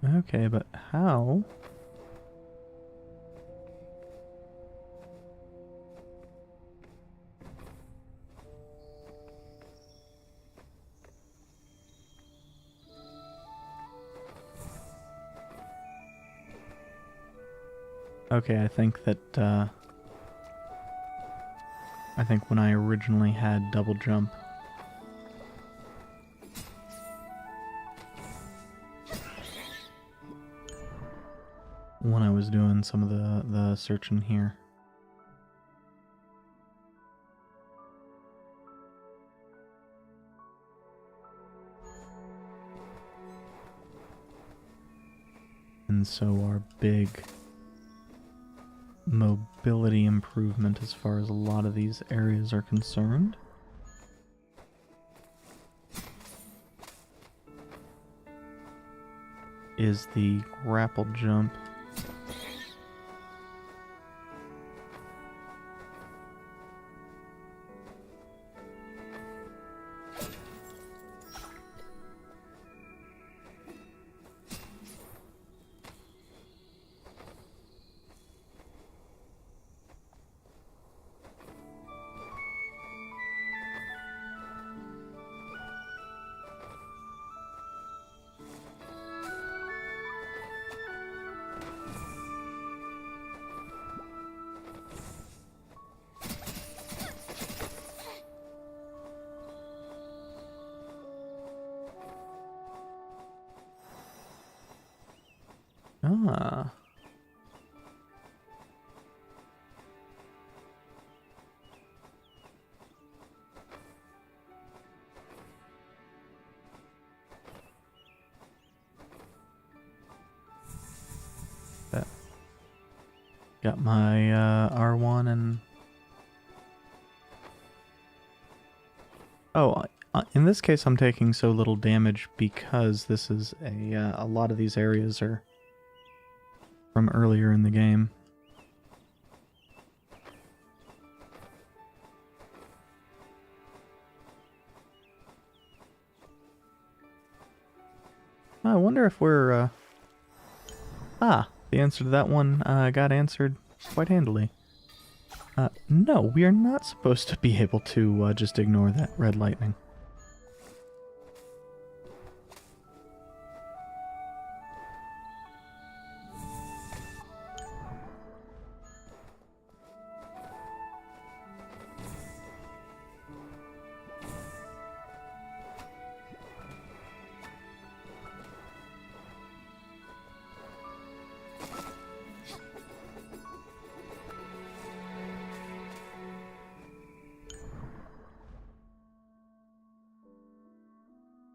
Okay, but how? Okay, I think that, I think when I originally had double jump, when I was doing some of the searching here. And so our big mobility improvement as far as a lot of these areas are concerned is the grapple jump. Ah. That got my R1 and oh, in this case I'm taking so little damage because this is a lot of these areas are from earlier in the game. I wonder if we're the answer to that one got answered quite handily. No, we are not supposed to be able to just ignore that red lightning.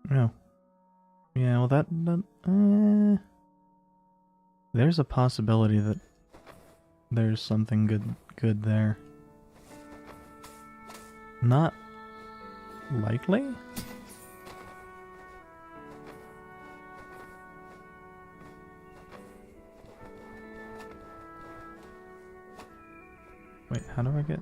No. Yeah, well there's a possibility that there's something good there. Not likely? Wait, how do I get...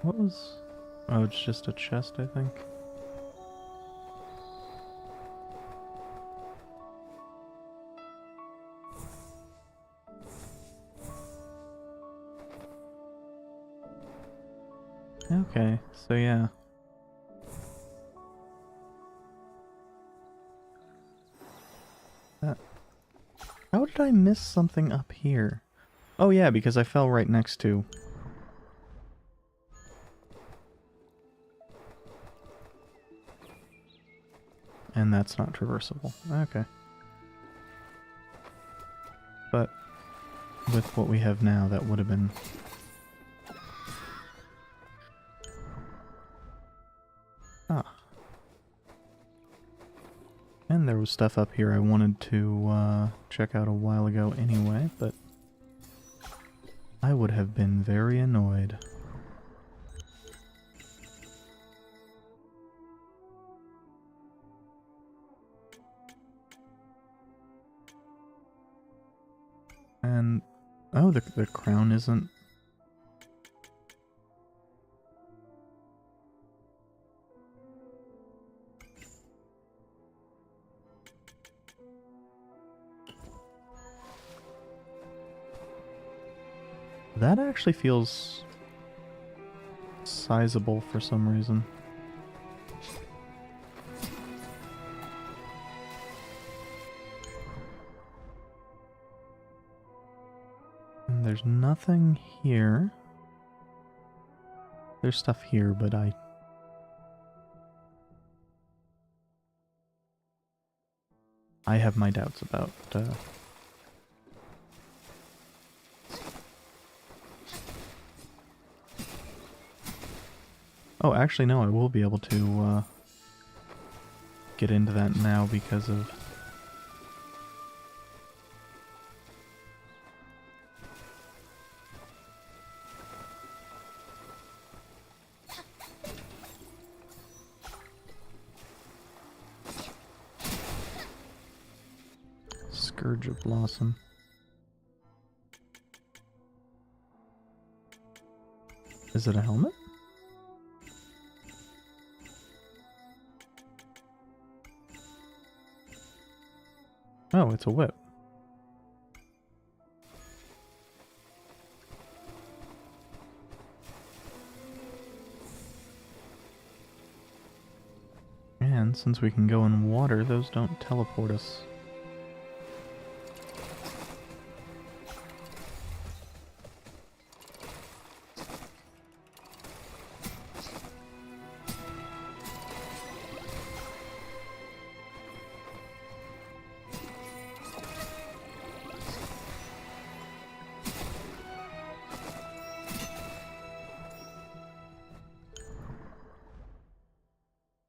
What was... Oh, it's just a chest, I think. Okay, so yeah. How did I miss something up here? Oh yeah, because I fell right next to... And that's not traversable. Okay. But with what we have now, that would have been... Ah. And there was stuff up here I wanted to check out a while ago anyway, but... I would have been very annoyed. And oh, the crown isn't. That actually feels sizable for some reason. And there's nothing here. There's stuff here, but I have my doubts about Oh, actually, no, I will be able to get into that now because of... Scourge of Blossom. Is it a helmet? Oh, it's a whip. And since we can go in water, those don't teleport us.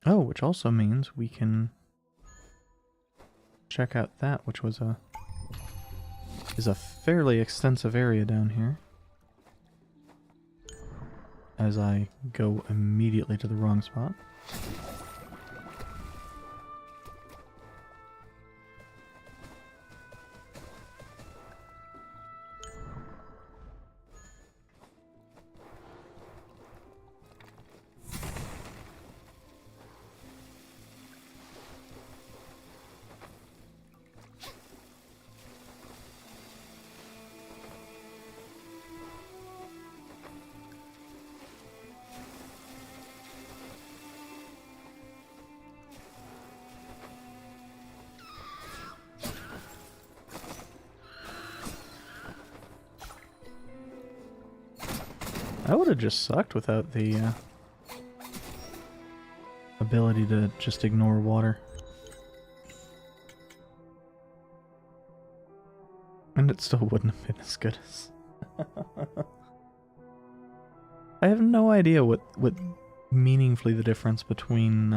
Oh, which also means we can check out that, which was is a fairly extensive area down here. As I go immediately to the wrong spot. That would have just sucked without the ability to just ignore water. And it still wouldn't have been as good as... I have no idea what meaningfully the difference between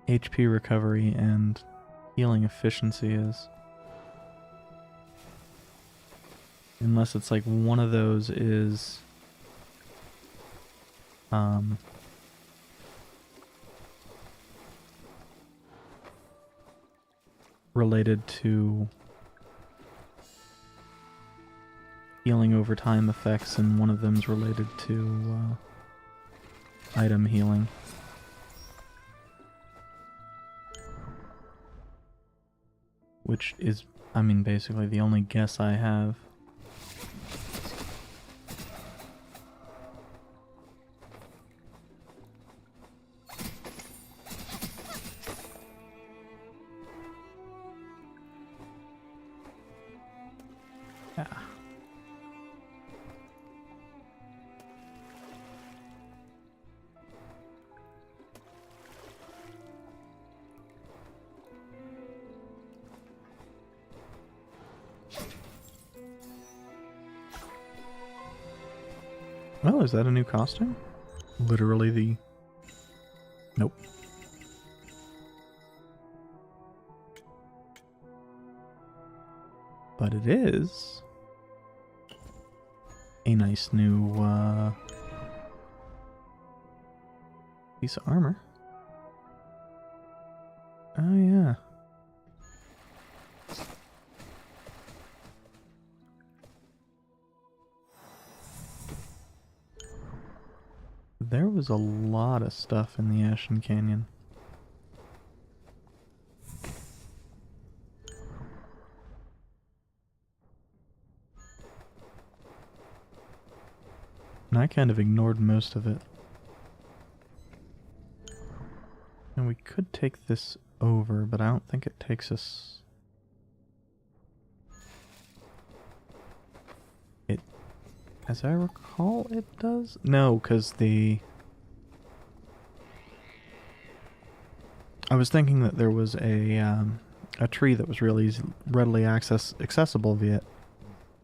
HP recovery and healing efficiency is. Unless it's like one of those is related to healing over time effects, and one of them's related to item healing. Which is, I mean, basically the only guess I have. Oh, is that a new costume? Literally the... Nope. But it is a nice new piece of armor. Oh yeah. There was a lot of stuff in the Ashen Canyon. And I kind of ignored most of it. And we could take this over, but I don't think it takes us... It... As I recall, it does? No, because the... I was thinking that there was a tree that was really readily accessible via it.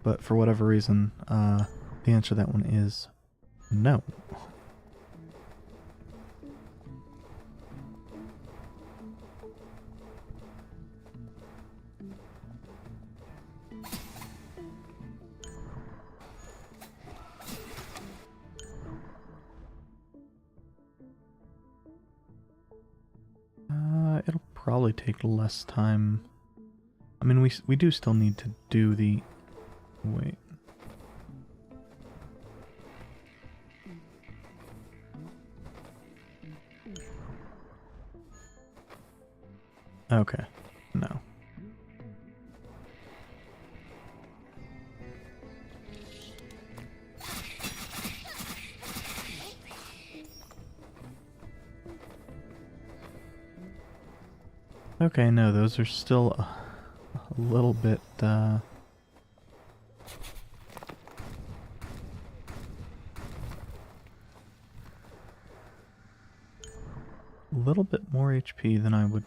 But for whatever reason, the answer to that one is no. It'll probably take less time. I mean, we do still need to do the... Wait. Okay. No. Okay, no, those are still a little bit, a little bit more HP than I would...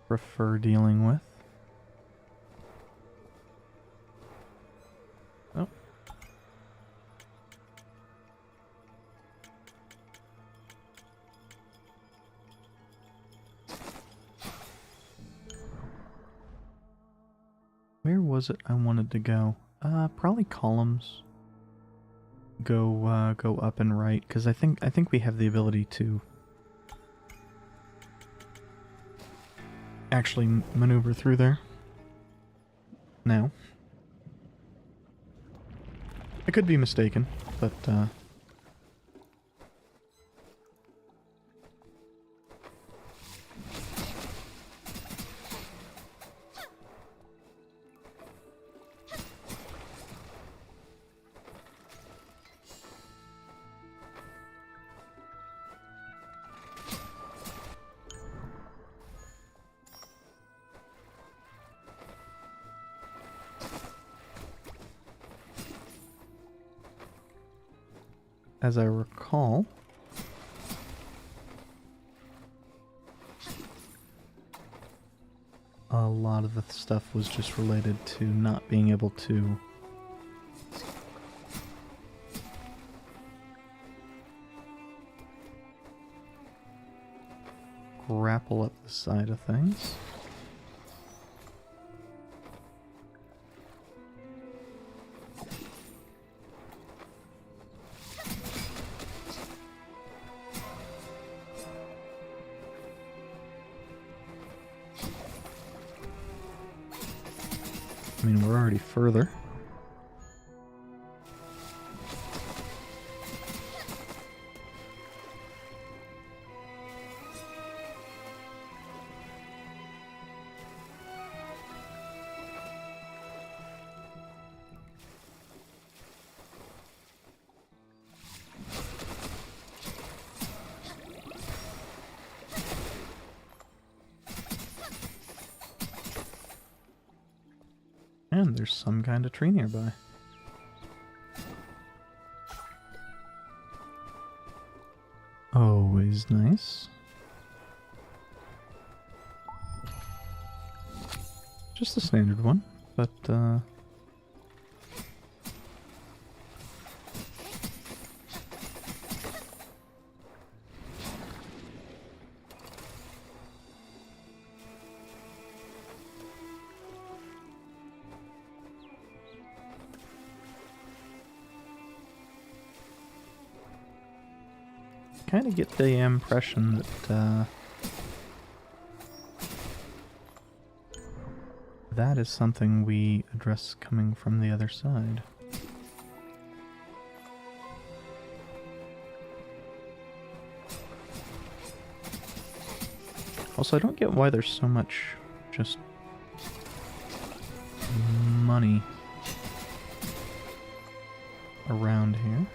prefer dealing with. Oh. Where was it I wanted to go? Probably columns. Go up and right, because I think we have the ability to actually maneuver through there. Now. I could be mistaken, but I as I recall, a lot of the stuff was just related to not being able to grapple up the side of things. I mean, we're already further. And there's some kind of tree nearby. Always nice. Just a standard one, but kind of get the impression that that is something we address coming from the other side. Also, I don't get why there's so much just money around here.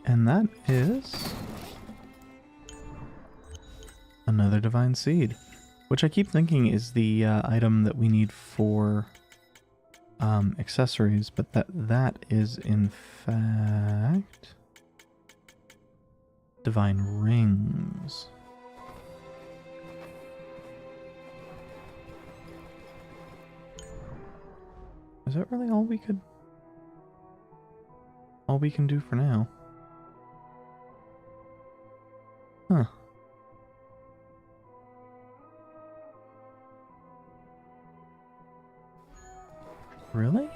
And that is another divine seed, which I keep thinking is the item that we need for accessories, but that is in fact divine rings. Is that really all we can do for now? Huh. Really?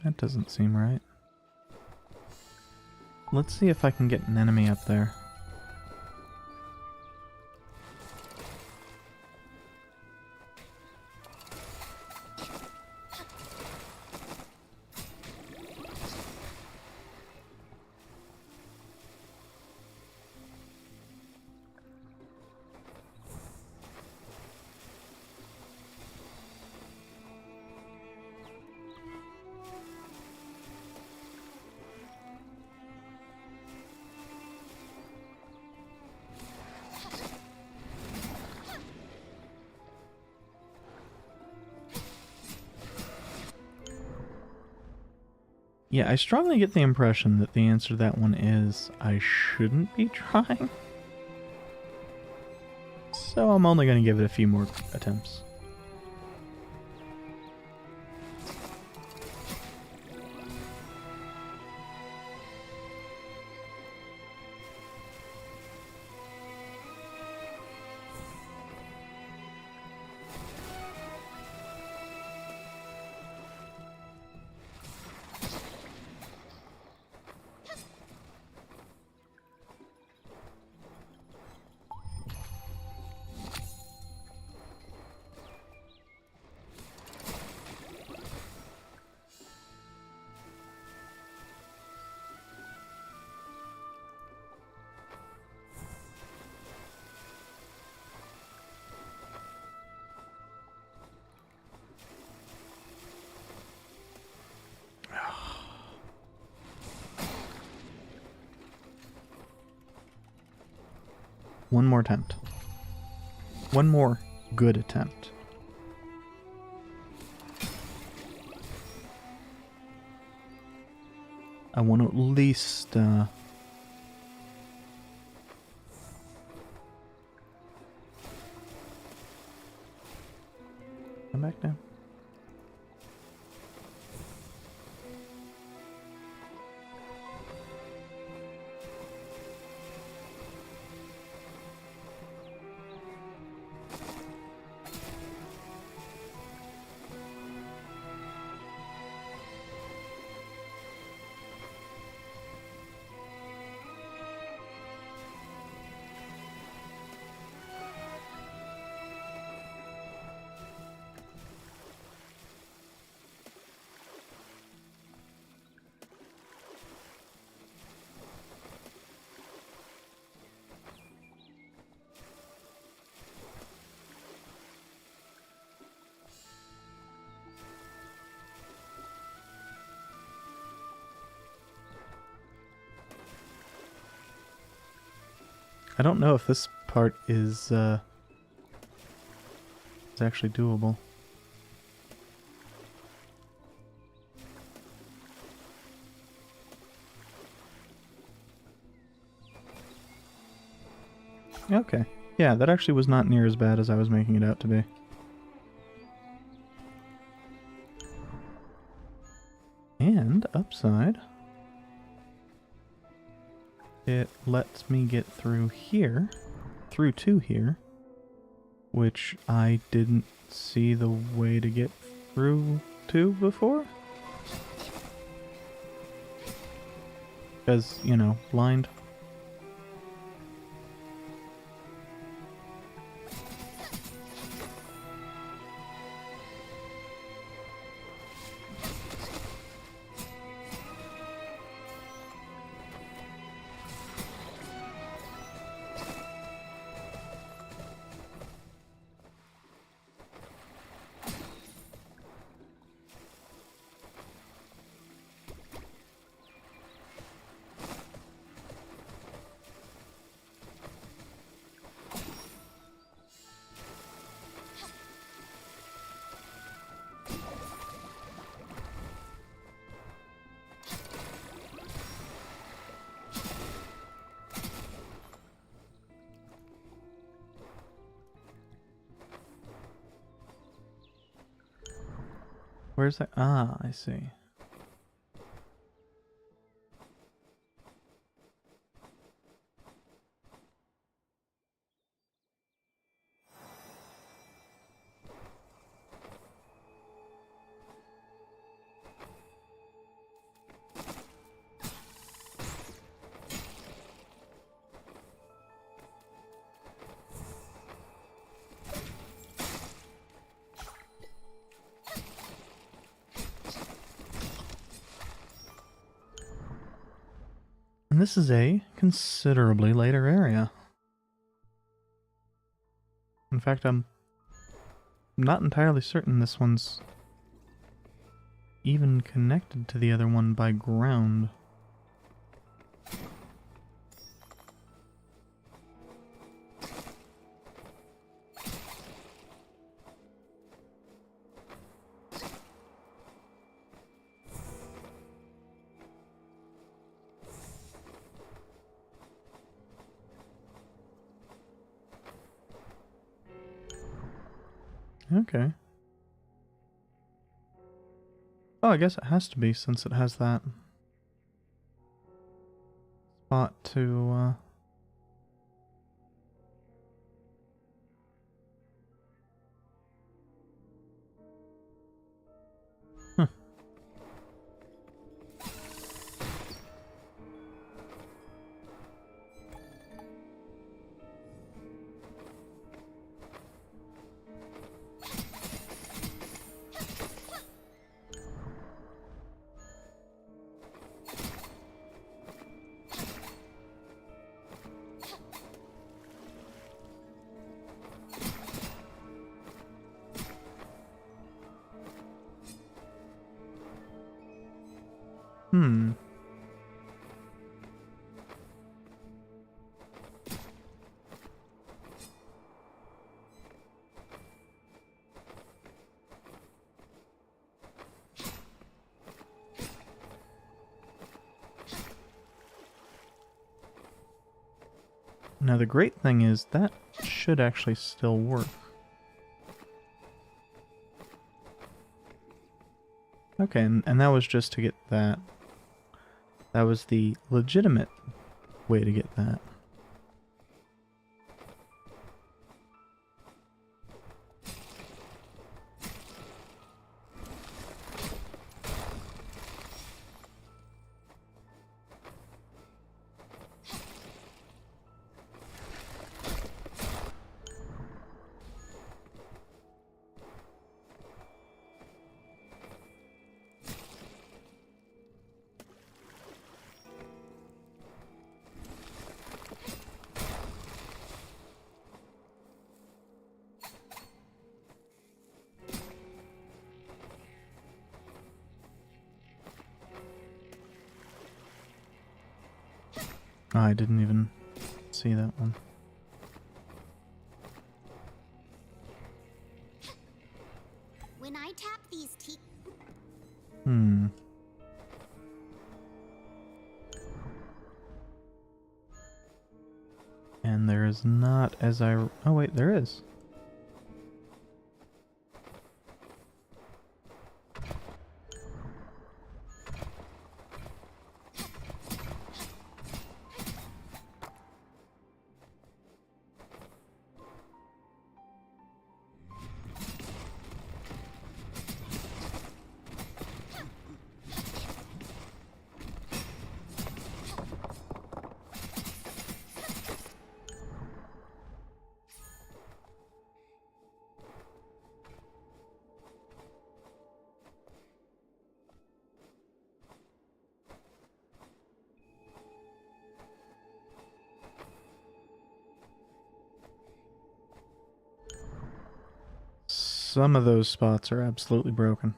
That doesn't seem right. Let's see if I can get an enemy up there. Yeah, I strongly get the impression that the answer to that one is I shouldn't be trying. So I'm only going to give it a few more attempts. One more attempt. One more good attempt. I want to at least come back now. I don't know if this part is actually doable. Okay. Yeah, that actually was not near as bad as I was making it out to be. And upside, it lets me get through here, through to here, which I didn't see the way to get through to before. Because, you know, blind. Where's that? Ah, I see. And this is a considerably later area. In fact, I'm not entirely certain this one's even connected to the other one by ground. Okay. Oh, I guess it has to be since it has that spot to, Huh. Hmm. Now the great thing is that should actually still work. Okay, and that was just to get that. That was the legitimate way to get that. Oh, I didn't even see that one. When I tap these Hmm. And there is not as I... Oh wait, there is. Some of those spots are absolutely broken.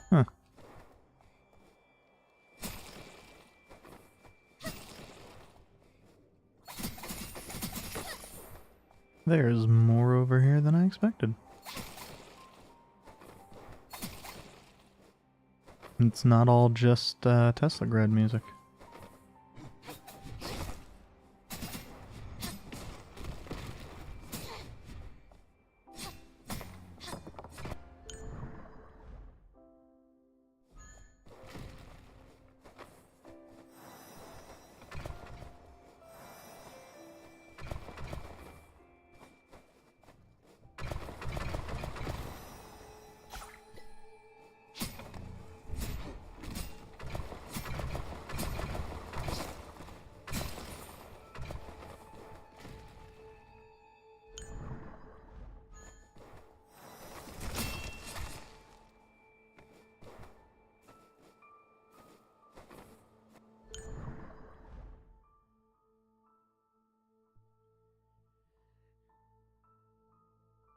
Huh. There's more over here than I expected. It's not all just Tesla grad music.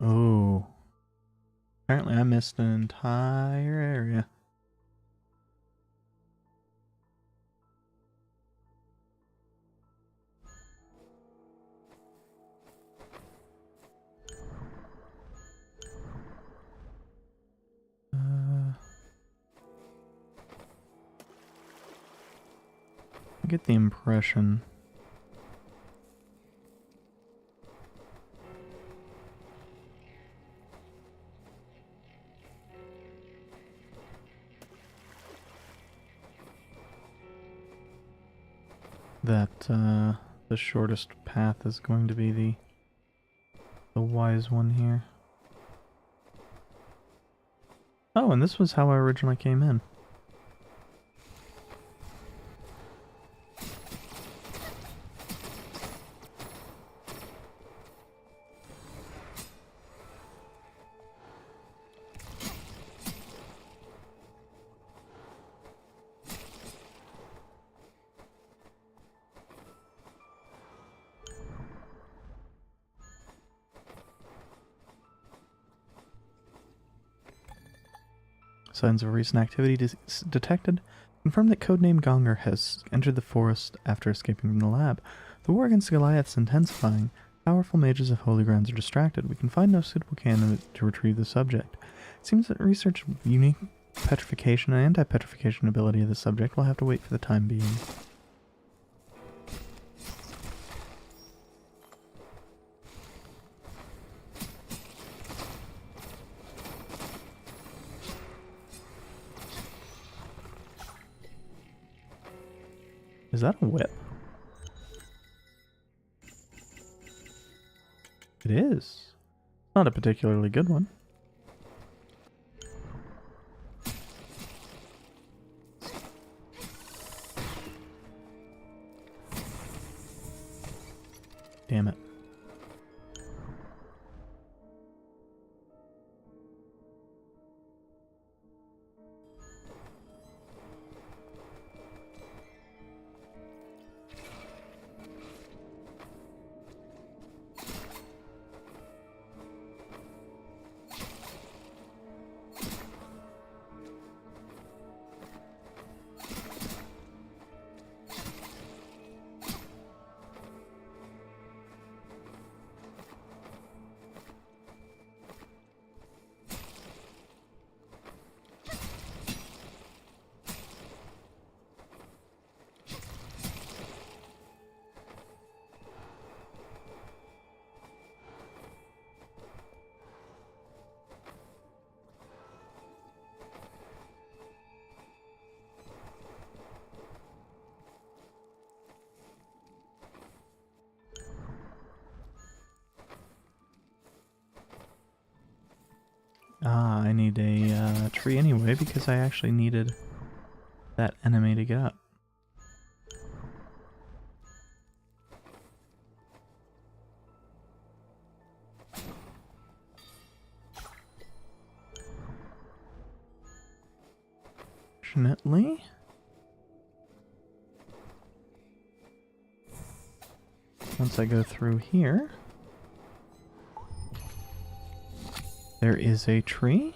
Oh. Apparently I missed an entire area. I get the impression that the shortest path is going to be the wise one here. Oh, and this was how I originally came in. Signs of recent activity detected confirm that codename Gonger has entered the forest after escaping from the lab. The war against Goliath is intensifying. Powerful mages of Holy Grounds are distracted. We can find no suitable candidate to retrieve the subject. It seems that research unique petrification and anti-petrification ability of the subject will have to wait for the time being. Is that a whip? It is. Not a particularly good one. Damn it. Ah, I need a tree anyway because I actually needed that enemy to get up. Fortunately, once I go through here, there is a tree.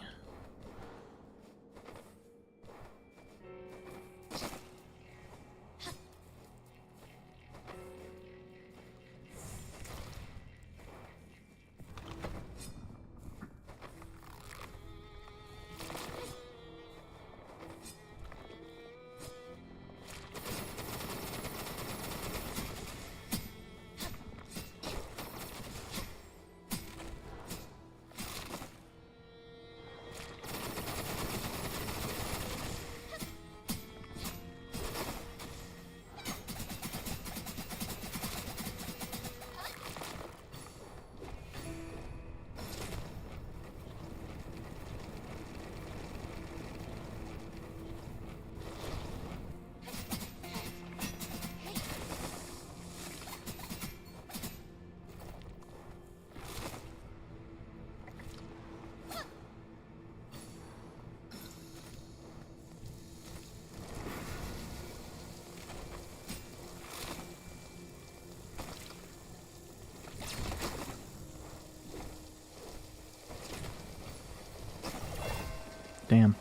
Damn.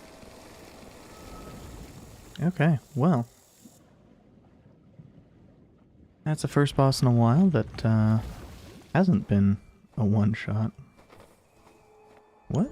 Okay, well. That's the first boss in a while that hasn't been a one-shot. What?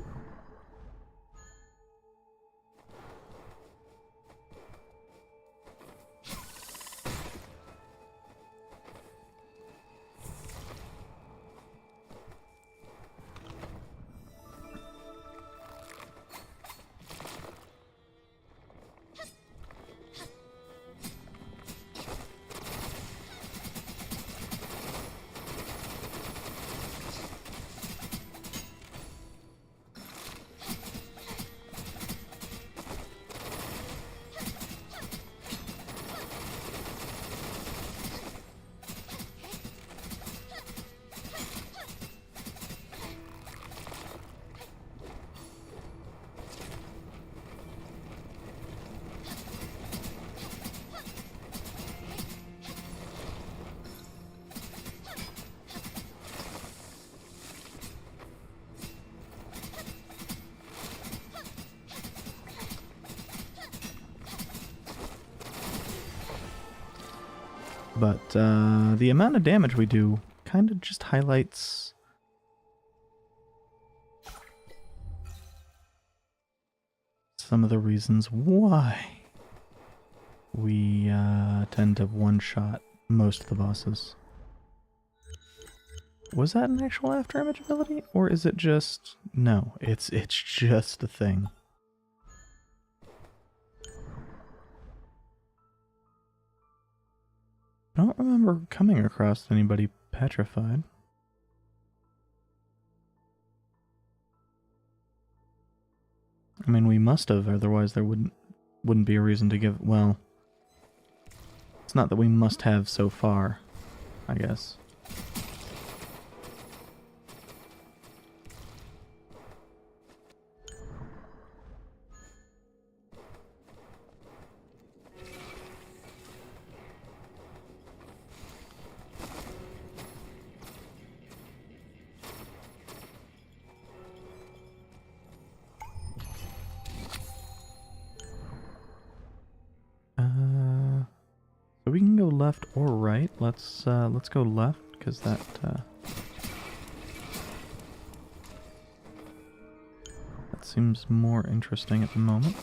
But the amount of damage we do kind of just highlights some of the reasons why we tend to one-shot most of the bosses. Was that an actual Afterimage ability, or is it just... No, it's just a thing. I don't remember coming across anybody petrified. I mean, we must have, otherwise there wouldn't be a reason to give... Well, it's not that we must have so far, I guess. So we can go left or right. Let's go left, because that seems more interesting at the moment.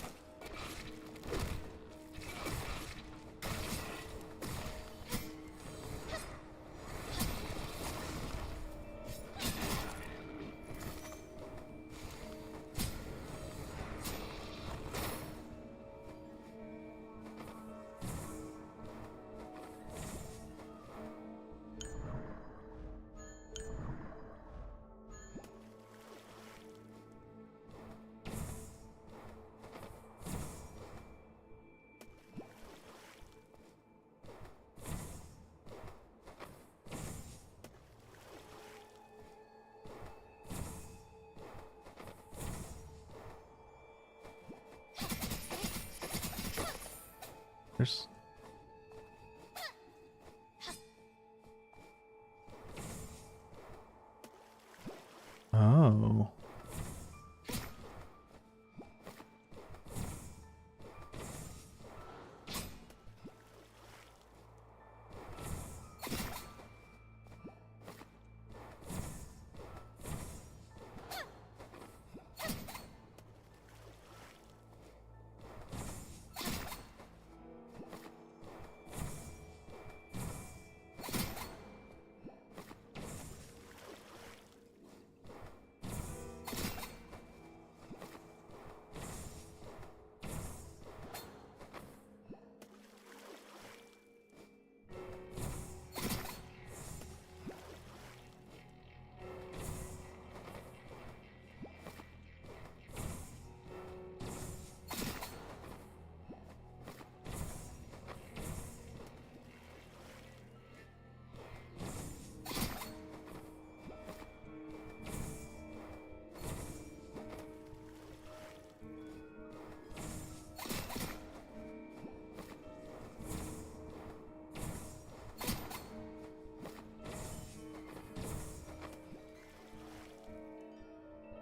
There's... Oh.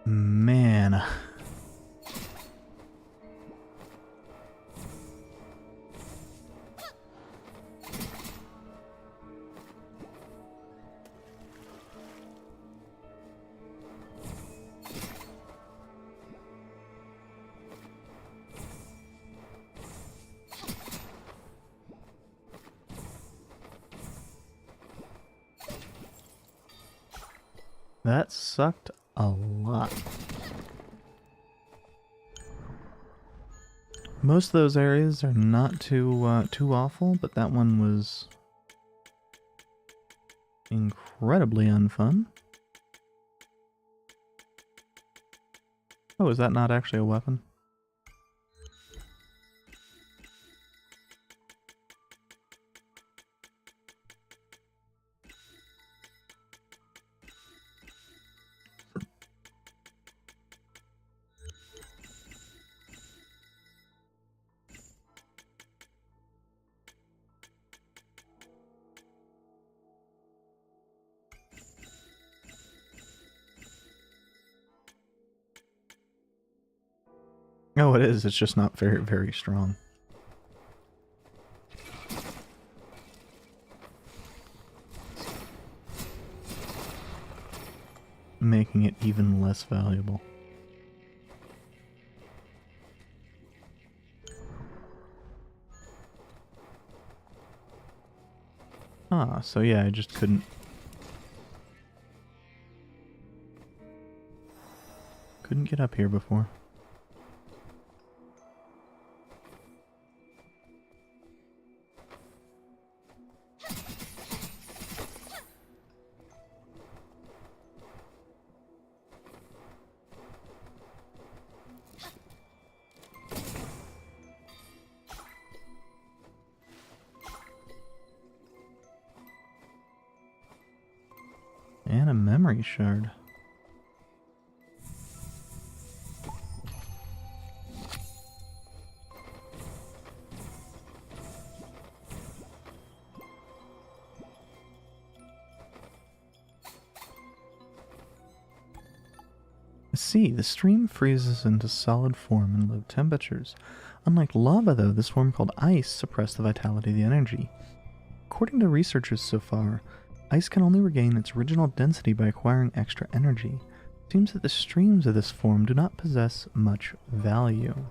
Man. That sucked a lot. Most of those areas are not too awful, but that one was incredibly unfun. Oh, is that not actually a weapon? Oh, it is. It's just not very, very strong. Making it even less valuable. Ah, so yeah, I just couldn't get up here before. And a memory shard. See, the stream freezes into solid form in low temperatures. Unlike lava, though, this form called ice suppressed the vitality of the energy. According to researchers so far, ice can only regain its original density by acquiring extra energy. It seems that the streams of this form do not possess much value.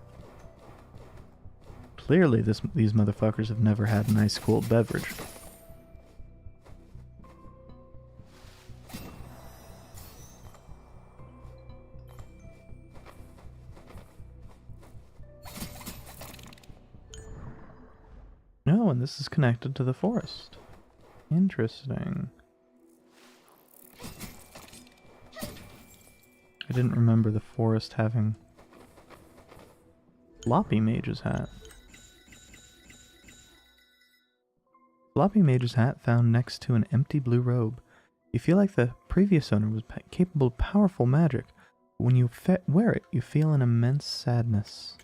Clearly, these motherfuckers have never had an ice-cooled beverage. No, and this is connected to the forest. Interesting. I didn't remember the forest having Floppy Mage's hat. Floppy Mage's hat found next to an empty blue robe. You feel like the previous owner was capable of powerful magic, but when you wear it, you feel an immense sadness.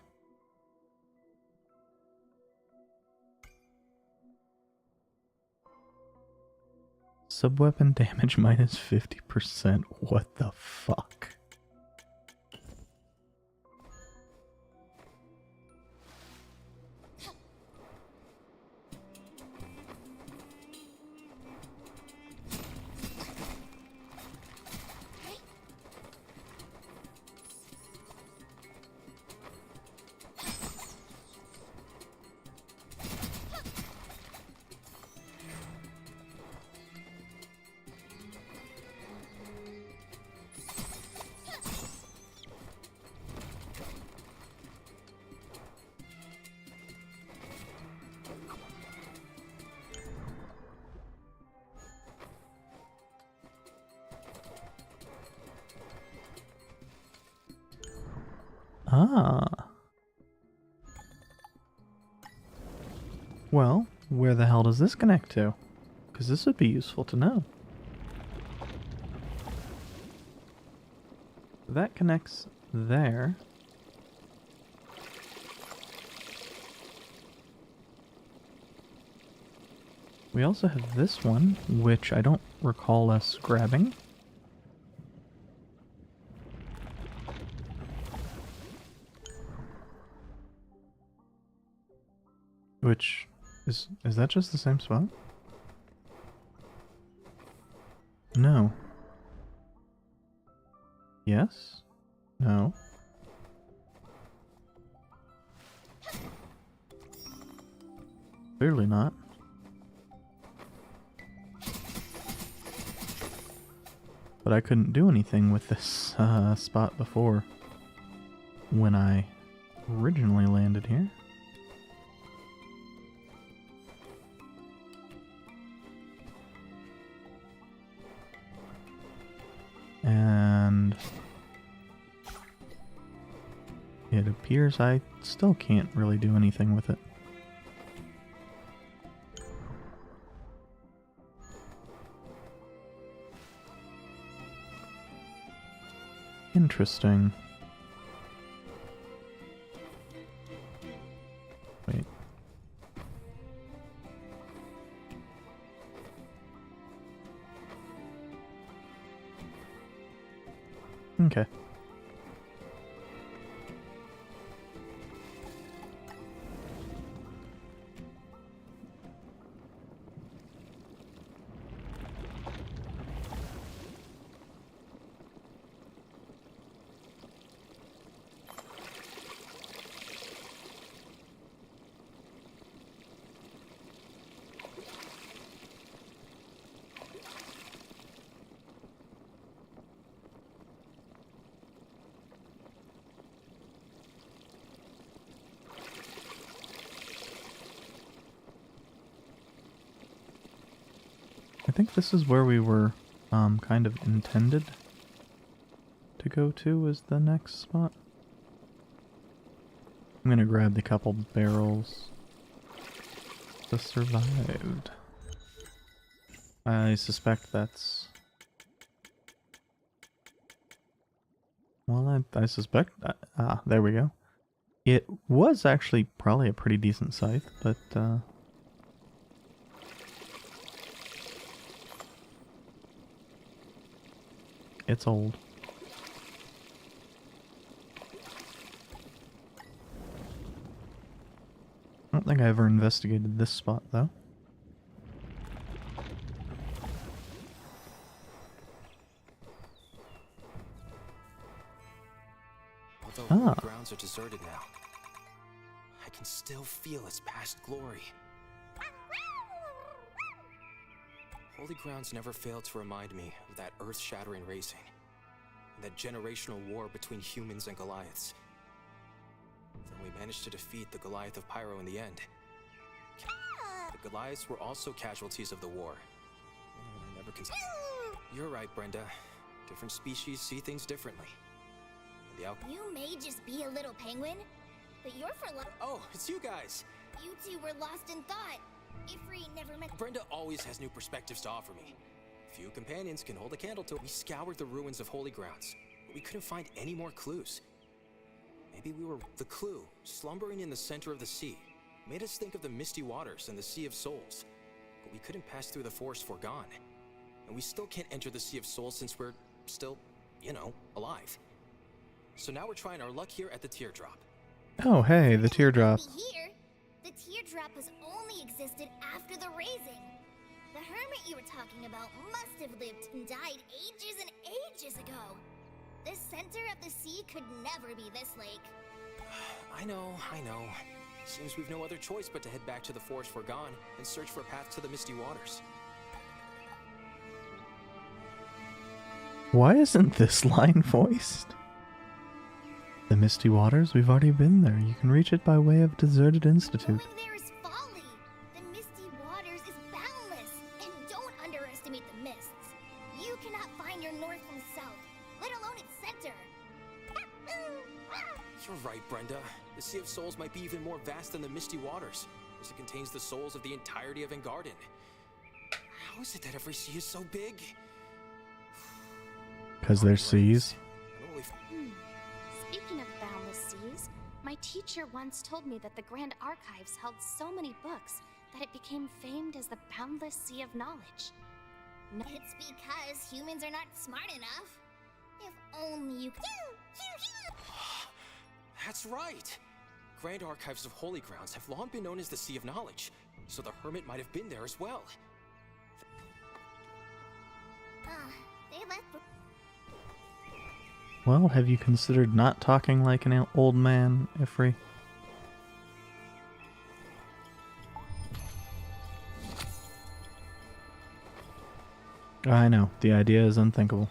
Subweapon damage minus 50%. What the fuck? Ah. Well, where the hell does this connect to? Because this would be useful to know. That connects there. We also have this one, which I don't recall us grabbing. Which, is that just the same spot? No. Yes? No. Clearly not. But I couldn't do anything with this spot before when I originally landed here. And it appears I still can't really do anything with it. Interesting. Wait. Okay. I think this is where we were kind of intended to go to as the next spot. I'm gonna grab the couple barrels that survived. I suspect that's... Well, I suspect... there we go. It was actually probably a pretty decent scythe, but it's old. I don't think I ever investigated this spot, though. the Ah. holy grounds are deserted now, I can still feel its past glory. Holy grounds never failed to remind me of that earth-shattering racing, and that generational war between humans and Goliaths. Though we managed to defeat the Goliath of Pyro in the end, the Goliaths were also casualties of the war. I never considered. You're right, Brenda. Different species see things differently. And the You may just be a little penguin, but you're for life. Oh, it's you guys! You two were lost in thought. Ifri never met. Brenda always has new perspectives to offer me. Few companions can hold a candle to it. We scoured the ruins of holy grounds, but we couldn't find any more clues. Maybe we were the clue, slumbering in the center of the sea, made us think of the misty waters and the Sea of Souls. But we couldn't pass through the forest foregone. And we still can't enter the Sea of Souls since we're still, alive. So now we're trying our luck here at the Teardrop. Oh, hey, the teardrop. Here, the teardrop has only existed after the raising. The hermit you were talking about must have lived and died ages and ages ago. The center of the sea could never be this lake. I know. Seems we've no other choice but to head back to the forest foregone and search for a path to the misty waters. Why isn't this line voiced? The misty waters? We've already been there. You can reach it by way of Deserted Institute. Going there is folly. The misty waters is boundless. And don't underestimate the mists. You cannot find your north from south, let alone its center. You're right, Brenda. The Sea of Souls might be even more vast than the misty waters, as it contains the souls of the entirety of Engarden. How is it that every sea is so big? Because they're seas. Speaking of boundless seas, my teacher once told me that the Grand Archives held so many books that it became famed as the boundless sea of knowledge. It's because humans are not smart enough. If only you could. That's right! Grand Archives of Holy Grounds have long been known as the Sea of Knowledge, so the hermit might have been there as well. They left. Well, have you considered not talking like an old man, Ifri? I know, the idea is unthinkable.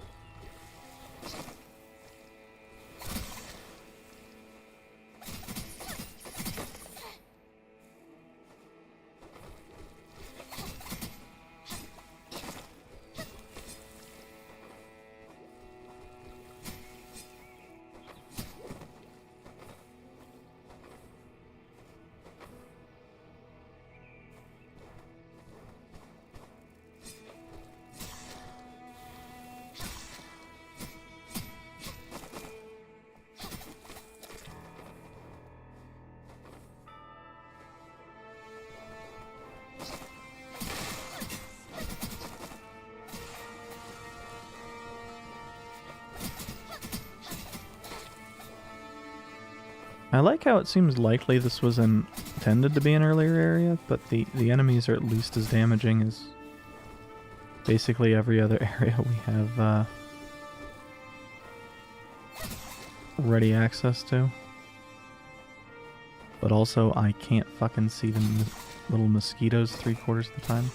I like how it seems likely this was intended to be an earlier area, but the enemies are at least as damaging as basically every other area we have ready access to. But also, I can't fucking see the little mosquitoes 3/4 of the time.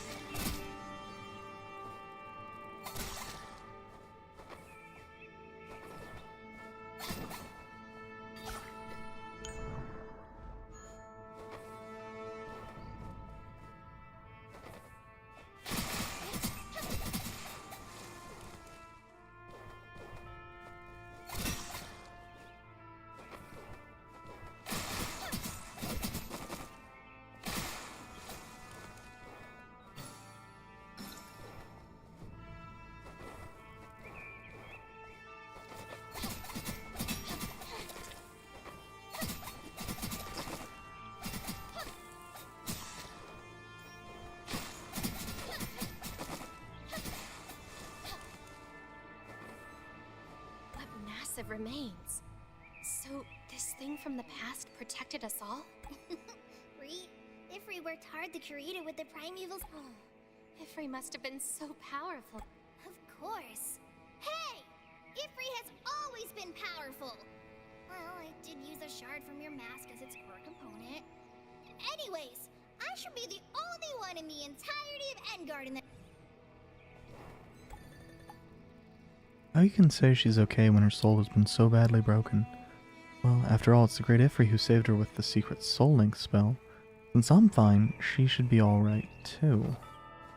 Remains. So, this thing from the past protected us all? Ifri worked hard to create it with the primevals. Ifri must have been so powerful. Of course. Hey! Ifri has always been powerful! Well, I did use a shard from your mask as its core component. Anyways, I should be the only one in the entirety of Endgard in the... How you can say she's okay when her soul has been so badly broken? Well, after all, it's the great Ifri who saved her with the secret soul link spell. Since I'm fine, she should be alright too.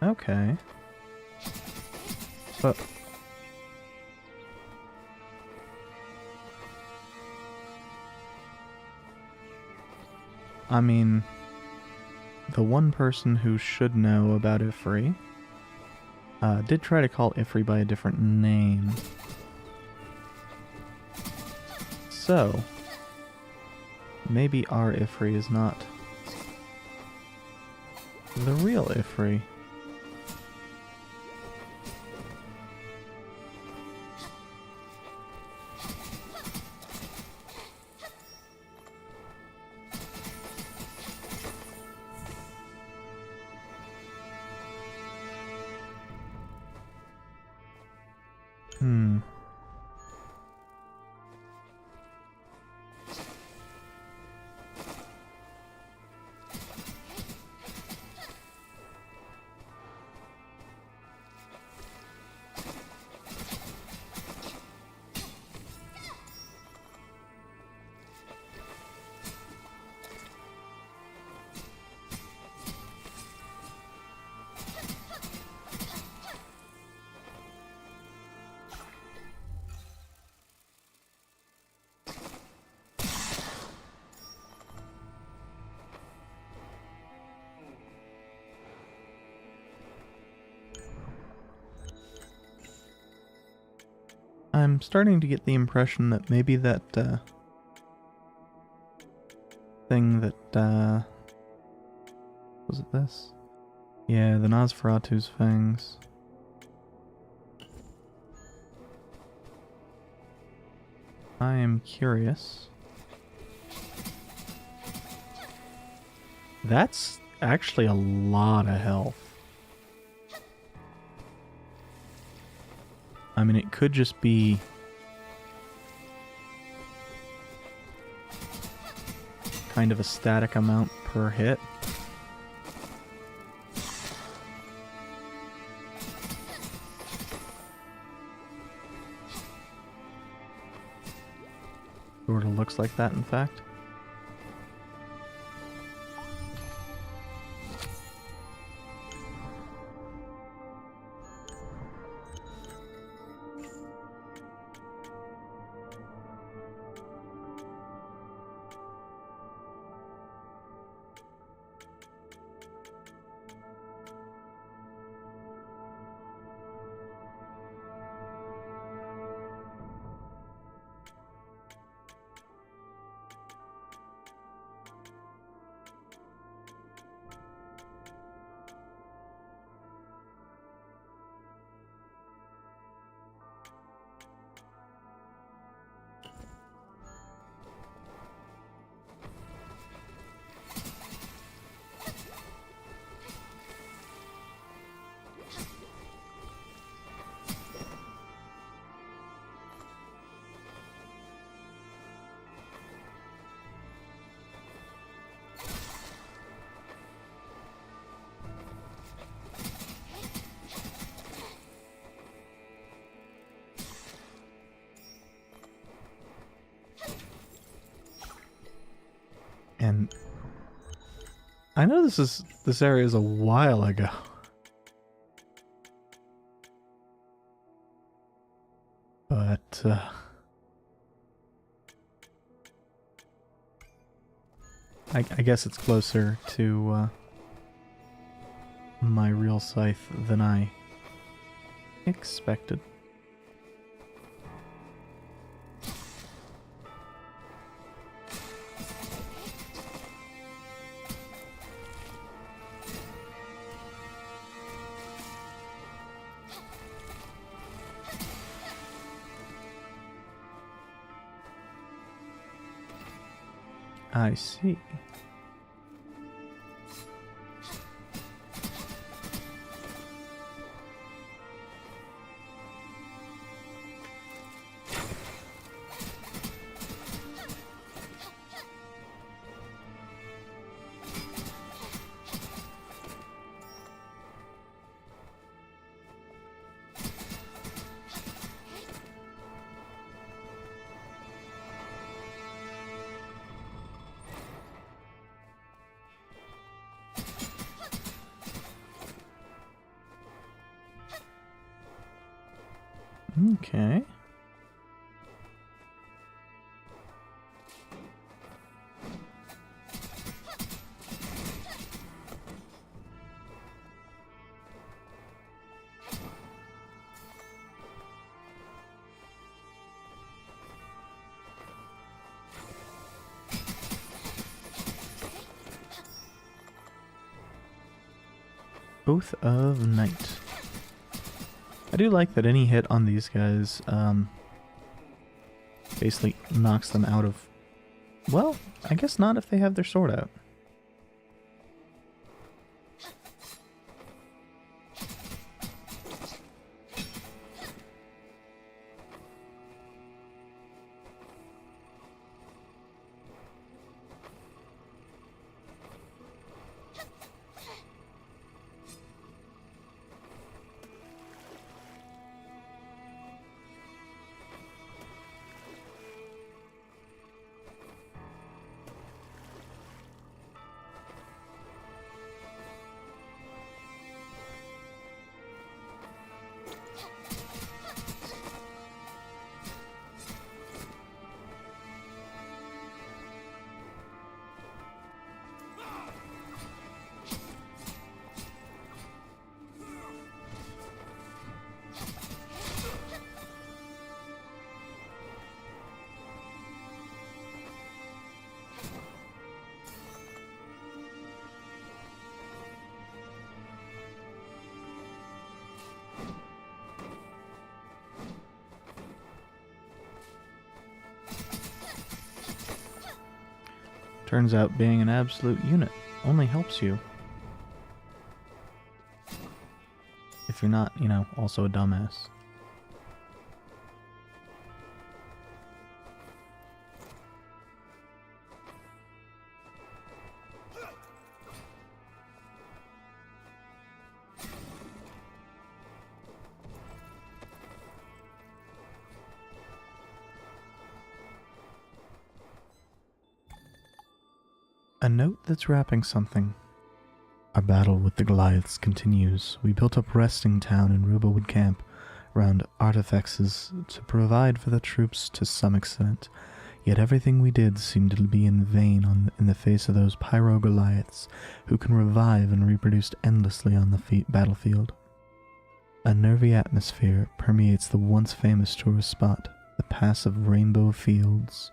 Okay. But... I mean... the one person who should know about Ifri did try to call Ifri by a different name. So, maybe our Ifri is not the real Ifri. I'm starting to get the impression that maybe that thing that was it this? Yeah, the Nosferatu's fangs. I am curious. That's actually a lot of health. I mean, it could just be kind of a static amount per hit. Sort of looks like that, in fact. And I know this area is a while ago. But I guess it's closer to my real scythe than I expected. I see. Okay. Oath of Night. I do like that any hit on these guys basically knocks them out of... Well, I guess not if they have their sword out. Turns out being an absolute unit only helps you. If you're not, you know, also a dumbass. A note that's wrapping something. Our battle with the Goliaths continues. We built up resting town in Rubawood Camp around artifacts to provide for the troops to some extent, yet everything we did seemed to be in vain in the face of those Pyro Goliaths who can revive and reproduce endlessly on the battlefield. A nervy atmosphere permeates the once famous tourist spot, the Pass of Rainbow Fields.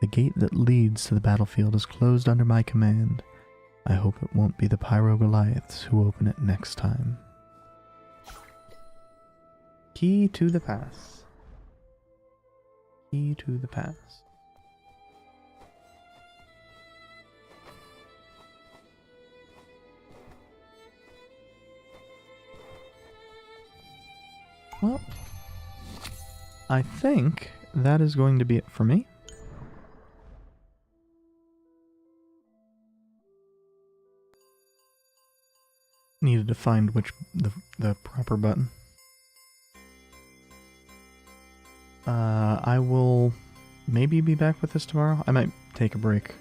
The gate that leads to the battlefield is closed under my command. I hope it won't be the Pyro Goliaths who open it next time. Key to the pass. Key to the pass. Well, I think that is going to be it for me. Needed to find the proper button. I will maybe be back with this tomorrow. I might take a break.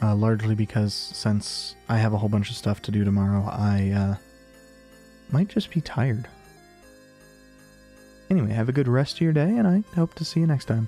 Largely because since I have a whole bunch of stuff to do tomorrow, I might just be tired. Anyway, have a good rest of your day, and I hope to see you next time.